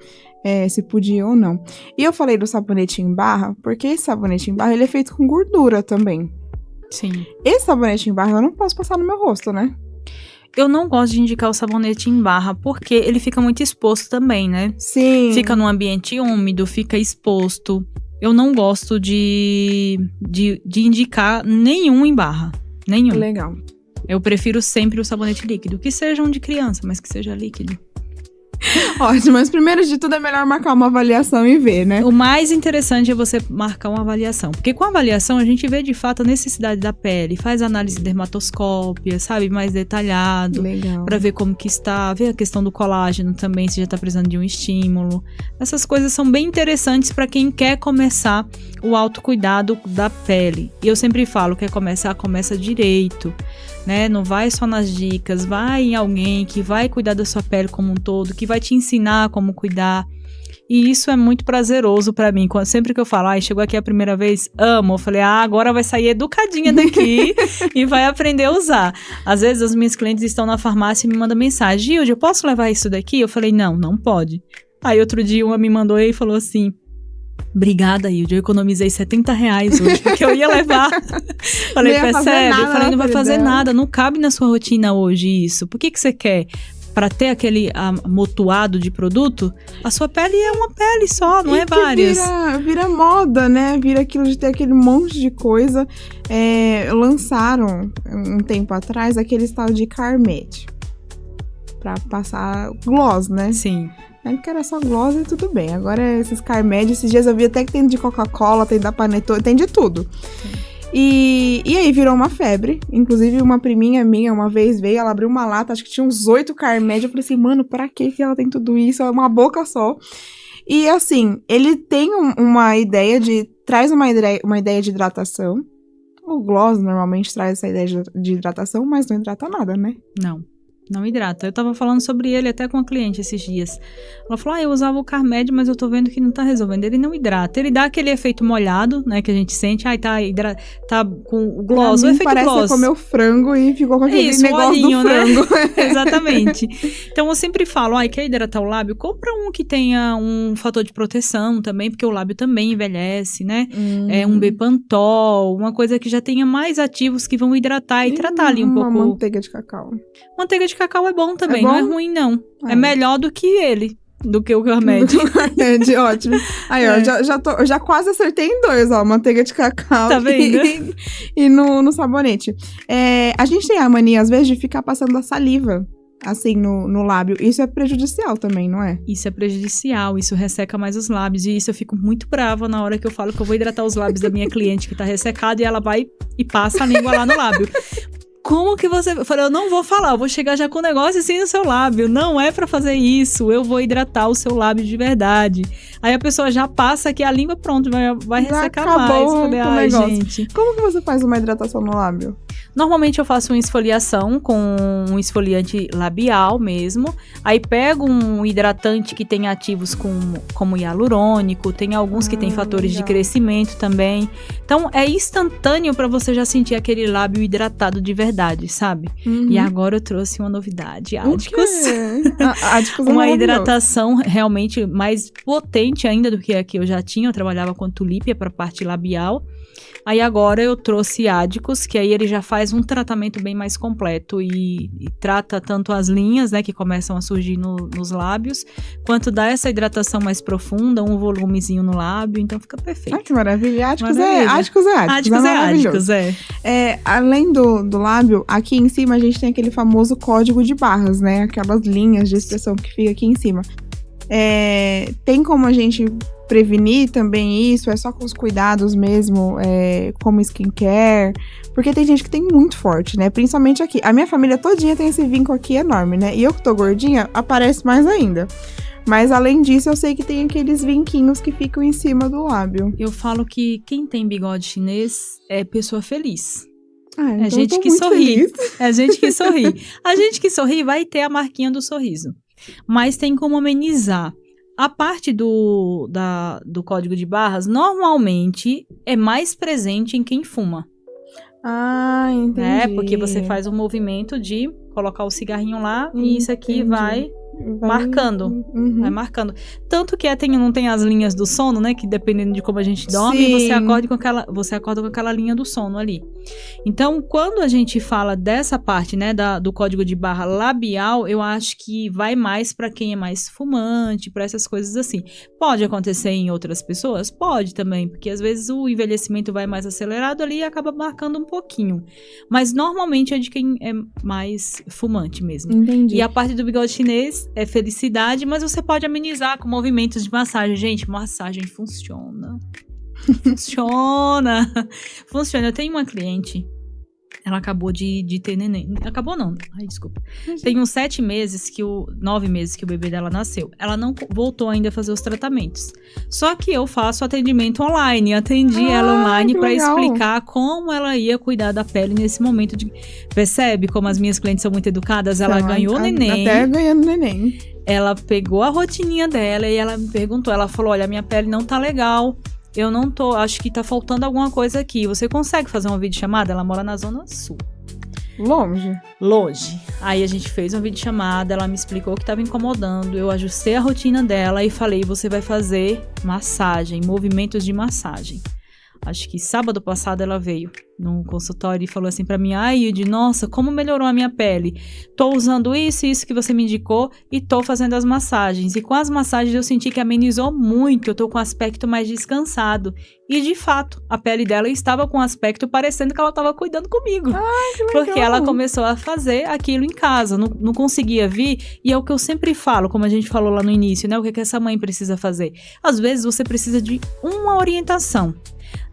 se podia ou não. E eu falei do sabonete em barra, porque esse sabonete em barra, ele é feito com gordura também. Sim. Esse sabonete em barra eu não posso passar no meu rosto, né? Eu não gosto de indicar o sabonete em barra, porque ele fica muito exposto também, né? Sim. Fica num ambiente úmido, fica exposto. Eu não gosto de indicar nenhum em barra. Nenhum. Legal. Eu prefiro sempre o sabonete líquido. Que seja um de criança, mas que seja líquido. Ótimo, mas primeiro de tudo é melhor marcar uma avaliação e ver, né? O mais interessante é você marcar uma avaliação. Porque com a avaliação a gente vê de fato a necessidade da pele. Faz análise dermatoscópia, sabe? Mais detalhado. Legal. Pra ver como que está. Ver a questão do colágeno também, se já tá precisando de um estímulo. Essas coisas são bem interessantes pra quem quer começar o autocuidado da pele. E eu sempre falo, quer começar, começa direito. Né? Não vai só nas dicas, vai em alguém que vai cuidar da sua pele como um todo, que vai te ensinar como cuidar. E isso é muito prazeroso pra mim. Sempre que eu falo, chegou aqui a primeira vez, amo. Eu falei, agora vai sair educadinha daqui e vai aprender a usar. Às vezes as minhas clientes estão na farmácia e me mandam mensagem, Gilde, eu posso levar isso daqui? Eu falei, não pode. Aí outro dia uma me mandou e falou assim, obrigada, Hilde, eu economizei R$70 hoje, porque eu ia levar. Falei, percebe? Eu falei, não vai fazer nada, não cabe na sua rotina hoje isso. Por que você quer? Pra ter aquele amontoado de produto, a sua pele é uma pele só, não é várias. Vira moda, né? Vira aquilo de ter aquele monte de coisa. Lançaram, um tempo atrás, aquele tal de Carmed. Pra passar gloss, né? Sim. Que era só gloss e tudo bem. Agora esses Carmed, esses dias eu vi até que tem de Coca-Cola, tem da Panetone, tem de tudo. E aí virou uma febre. Inclusive uma priminha minha uma vez veio, ela abriu uma lata, acho que tinha uns 8 Carmed. Eu falei assim, mano, pra que ela tem tudo isso? É uma boca só. E assim, ele tem uma ideia de... Traz uma ideia de hidratação. O gloss normalmente traz essa ideia de hidratação, mas não hidrata nada, né? Não. Não hidrata. Eu tava falando sobre ele até com a cliente esses dias. Ela falou, eu usava o Carmed, mas eu tô vendo que não tá resolvendo. Ele não hidrata. Ele dá aquele efeito molhado, né, que a gente sente. Tá com o gloss, o efeito parece gloss. Parece que comeu frango e ficou com aquele negócio olhinho, do frango. Né? Exatamente. Então, eu sempre falo, quer hidratar o lábio? Compra um que tenha um fator de proteção também, porque o lábio também envelhece, né? Um Bepantol, uma coisa que já tenha mais ativos que vão hidratar e tratar ali um pouco. Uma manteiga de cacau. Manteiga de cacau é bom também, é bom? Não é ruim não. É melhor do que o Carmed. Ótimo. Aí, ó, eu já quase acertei em 2, ó, manteiga de cacau. Tá vendo? E no sabonete. A gente tem a mania, às vezes, de ficar passando a saliva, assim, no lábio. Isso é prejudicial também, não é? Isso é prejudicial, isso resseca mais os lábios. E isso eu fico muito brava na hora que eu falo que eu vou hidratar os lábios da minha cliente que tá ressecada e ela vai e passa a língua lá no lábio. Como que você... Eu falei, eu não vou falar, eu vou chegar já com o negócio assim no seu lábio. Não é pra fazer isso, eu vou hidratar o seu lábio de verdade. Aí a pessoa já passa aqui a língua, pronto, vai ressecar mais. Eu falei, gente... Como que você faz uma hidratação no lábio? Normalmente eu faço uma esfoliação com um esfoliante labial mesmo. Aí pego um hidratante que tem ativos como hialurônico, tem alguns que tem fatores de crescimento também. Então é instantâneo pra você já sentir aquele lábio hidratado de verdade, sabe? E agora eu trouxe uma novidade, Ádicos. Ádicos uma hidratação realmente mais potente ainda do que a que eu já tinha. Eu trabalhava com Tulipia para parte labial. Aí agora eu trouxe Ádicos, que aí ele já faz um tratamento bem mais completo e trata tanto as linhas, né, que começam a surgir nos lábios, quanto dá essa hidratação mais profunda, um volumezinho no lábio, então fica perfeito. Ai, que maravilha. Ádicos é Ádicos. Ádicos, além do lábio, aqui em cima a gente tem aquele famoso código de barras, né, aquelas linhas de expressão que fica aqui em cima. Tem como a gente prevenir também isso? É só com os cuidados mesmo, como skincare? Porque tem gente que tem muito forte, né? Principalmente aqui. A minha família todinha tem esse vinco aqui enorme, né? E eu que tô gordinha, aparece mais ainda. Mas além disso, eu sei que tem aqueles vinquinhos que ficam em cima do lábio. Eu falo que quem tem bigode chinês é pessoa feliz. Então gente que sorri. É gente que sorri. A gente que sorri vai ter a marquinha do sorriso. Mas tem como amenizar. A parte do código de barras, normalmente, é mais presente em quem fuma. Entendi. Porque você faz um movimento de colocar o cigarrinho lá e isso aqui vai marcando. Vai marcando. Tanto que não tem as linhas do sono, né? Que dependendo de como a gente dorme, você acorda com aquela linha do sono ali. Então, quando a gente fala dessa parte, né, do código de barra labial, eu acho que vai mais pra quem é mais fumante, pra essas coisas assim. Pode acontecer em outras pessoas? Pode também, porque às vezes o envelhecimento vai mais acelerado ali e acaba marcando um pouquinho. Mas normalmente é de quem é mais fumante mesmo. Entendi. E a parte do bigode chinês é felicidade, mas você pode amenizar com movimentos de massagem. Gente, massagem funciona. Funciona. Eu tenho uma cliente, ela acabou de ter neném. Acabou não, desculpa. Tem uns 9 meses que o bebê dela nasceu. Ela não voltou ainda a fazer os tratamentos. Só que eu faço atendimento online. Atendi ela online pra explicar como ela ia cuidar da pele nesse momento de... Percebe como as minhas clientes são muito educadas? Ela ganhou neném. Até ganhando neném. Ela pegou a rotininha dela e ela me perguntou. Ela falou, olha, minha pele não tá legal. Eu não tô, acho que tá faltando alguma coisa aqui. Você consegue fazer uma videochamada? Ela mora na Zona Sul. Longe. Aí a gente fez uma videochamada, ela me explicou o que tava incomodando. Eu ajustei a rotina dela e falei, você vai fazer massagem, movimentos de massagem. Acho que sábado passado ela veio num consultório e falou assim pra mim, Ilde, nossa, como melhorou a minha pele. Tô usando isso que você me indicou e tô fazendo as massagens. E com as massagens eu senti que amenizou muito, eu tô com um aspecto mais descansado. E de fato, a pele dela estava com um aspecto parecendo que ela tava cuidando comigo. Que legal. Porque ela começou a fazer aquilo em casa, não conseguia vir. E é o que eu sempre falo, como a gente falou lá no início, né? O que essa mãe precisa fazer? Às vezes você precisa de uma orientação.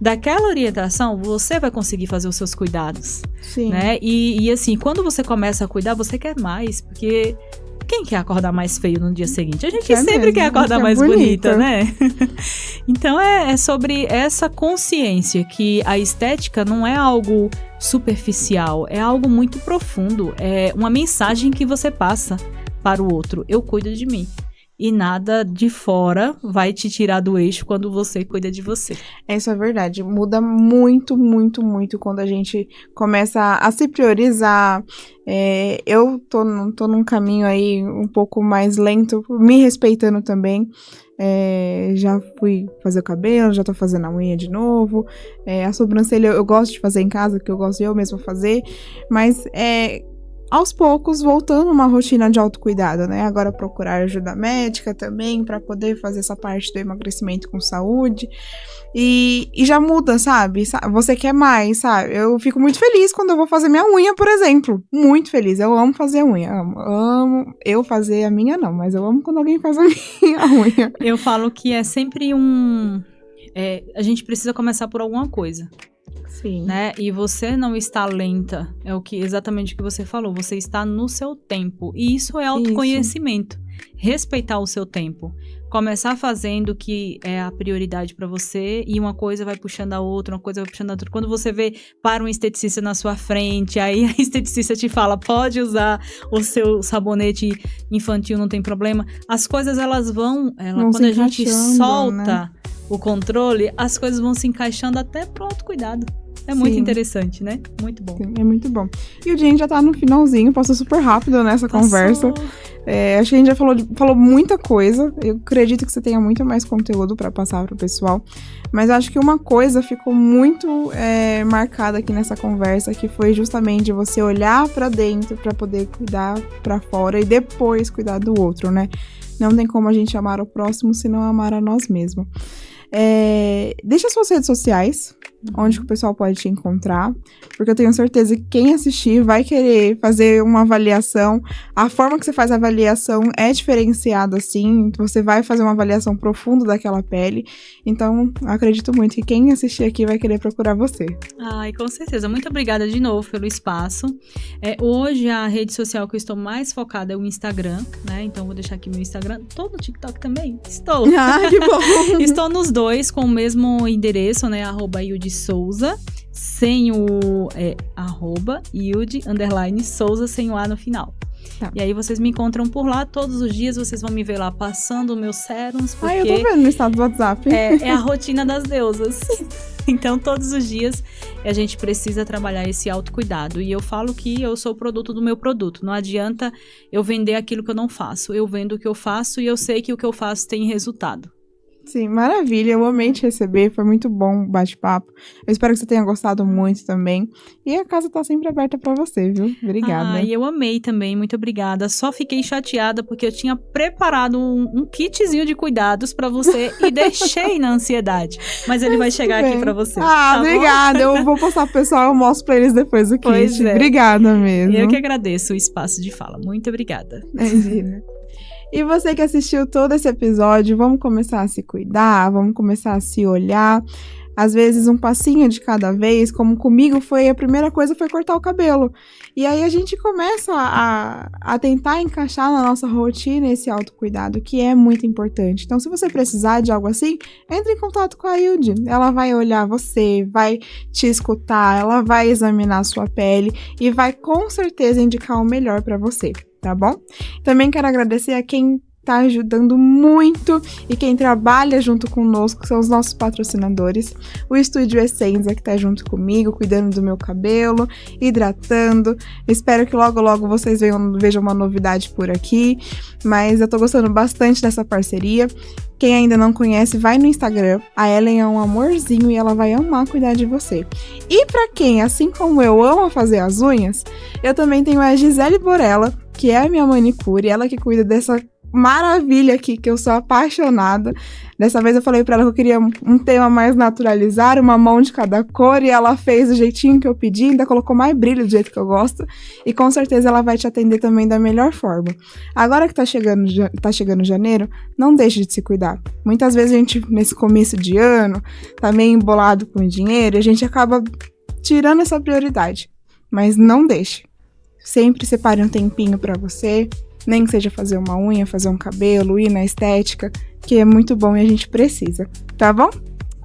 Daquela orientação, você vai conseguir fazer os seus cuidados. Sim. Né? E assim, quando você começa a cuidar, você quer mais, porque Quem quer acordar mais feio no dia seguinte? A gente Quer sempre mesmo, quer acordar quer mais bonita. bonita, né? Então é sobre essa consciência que a estética não é algo superficial, é algo muito profundo, é uma mensagem que você passa para o outro. Eu cuido de mim. E nada de fora vai te tirar do eixo quando você cuida de você. Isso é verdade. Muda muito, muito, muito quando a gente começa a se priorizar. Eu tô num caminho aí um pouco mais lento, me respeitando também. Já fui fazer o cabelo, já tô fazendo a unha de novo. A sobrancelha eu gosto de fazer em casa, porque eu gosto de eu mesma fazer. Mas aos poucos, voltando uma rotina de autocuidado, né? Agora procurar ajuda médica também, para poder fazer essa parte do emagrecimento com saúde. E já muda, sabe? Você quer mais, sabe? Eu fico muito feliz quando eu vou fazer minha unha, por exemplo. Muito feliz. Eu amo fazer unha. Amo. Eu fazer a minha, não, mas eu amo quando alguém faz a minha unha. Eu falo que é sempre a gente precisa começar por alguma coisa. Sim. Né? E você não está lenta, exatamente o que você falou, você está no seu tempo, e isso é autoconhecimento, respeitar o seu tempo, começar fazendo o que é a prioridade para você, e uma coisa vai puxando a outra, uma coisa vai puxando a outra. Quando você vê para um esteticista na sua frente, aí a esteticista te fala, pode usar o seu sabonete infantil, não tem problema, as coisas elas vão quando a gente solta, né, o controle, as coisas vão se encaixando até pro autocuidado. É muito interessante, né? Muito bom. Sim, é muito bom. E o dia já tá no finalzinho, passou super rápido nessa conversa. Acho que a gente já falou muita coisa. Eu acredito que você tenha muito mais conteúdo pra passar pro pessoal. Mas acho que uma coisa ficou muito marcada aqui nessa conversa, que foi justamente você olhar pra dentro pra poder cuidar pra fora e depois cuidar do outro, né? Não tem como a gente amar o próximo se não amar a nós mesmos. Deixa suas redes sociais, onde que o pessoal pode te encontrar, porque eu tenho certeza que quem assistir vai querer fazer uma avaliação. A forma que você faz a avaliação é diferenciada, sim, você vai fazer uma avaliação profunda daquela pele, então acredito muito que quem assistir aqui vai querer procurar você. Ai, com certeza. Muito obrigada de novo pelo espaço. Hoje a rede social que eu estou mais focada é o Instagram, né, então vou deixar aqui meu Instagram, tô no TikTok também, estou. Ah, que bom! Estou nos dois com o mesmo endereço, né, @Yudi_Souza, sem o @Yudi_Souza, sem o A no final. Tá. E aí vocês me encontram por lá, todos os dias vocês vão me ver lá passando meus sérums, porque eu tô vendo no estado do WhatsApp. é a rotina das deusas. Então, todos os dias a gente precisa trabalhar esse autocuidado. E eu falo que eu sou o produto do meu produto. Não adianta eu vender aquilo que eu não faço. Eu vendo o que eu faço e eu sei que o que eu faço tem resultado. Sim, maravilha, eu amei te receber, foi muito bom o bate-papo. Eu espero que você tenha gostado muito também. E a casa tá sempre aberta pra você, viu? Obrigada. Eu amei também, muito obrigada. Só fiquei chateada porque eu tinha preparado um kitzinho de cuidados pra você e deixei na ansiedade. Mas ele vai chegar aqui pra você. Tá obrigada, eu vou passar pro pessoal, eu mostro pra eles depois o kit. Pois é. Obrigada mesmo. Eu que agradeço o espaço de fala, muito obrigada. Imagina. E você que assistiu todo esse episódio, vamos começar a se cuidar, vamos começar a se olhar. Às vezes um passinho de cada vez, como comigo a primeira coisa foi cortar o cabelo. E aí a gente começa a tentar encaixar na nossa rotina esse autocuidado, que é muito importante. Então, se você precisar de algo assim, entre em contato com a Yudi. Ela vai olhar você, vai te escutar, ela vai examinar a sua pele e vai com certeza indicar o melhor para você. Tá bom? Também quero agradecer a quem tá ajudando muito e quem trabalha junto conosco, que são os nossos patrocinadores. O Estúdio Essenza, que tá junto comigo, cuidando do meu cabelo, hidratando. Espero que logo, logo vocês vejam uma novidade por aqui, mas eu tô gostando bastante dessa parceria. Quem ainda não conhece, vai no Instagram. A Ellen é um amorzinho e ela vai amar cuidar de você. E pra quem, assim como eu, ama fazer as unhas, eu também tenho a Gisele Borella, que é a minha manicure, ela que cuida dessa maravilha aqui, que eu sou apaixonada. Dessa vez eu falei pra ela que eu queria um tema mais naturalizado, uma mão de cada cor, e ela fez do jeitinho que eu pedi, ainda colocou mais brilho do jeito que eu gosto, e com certeza ela vai te atender também da melhor forma. Agora que tá chegando janeiro, não deixe de se cuidar. Muitas vezes a gente, nesse começo de ano, tá meio embolado com o dinheiro, e a gente acaba tirando essa prioridade. Mas não deixe. Sempre separe um tempinho pra você. Nem que seja fazer uma unha, fazer um cabelo, ir na estética, que é muito bom e a gente precisa, tá bom?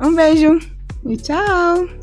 Um beijo e tchau!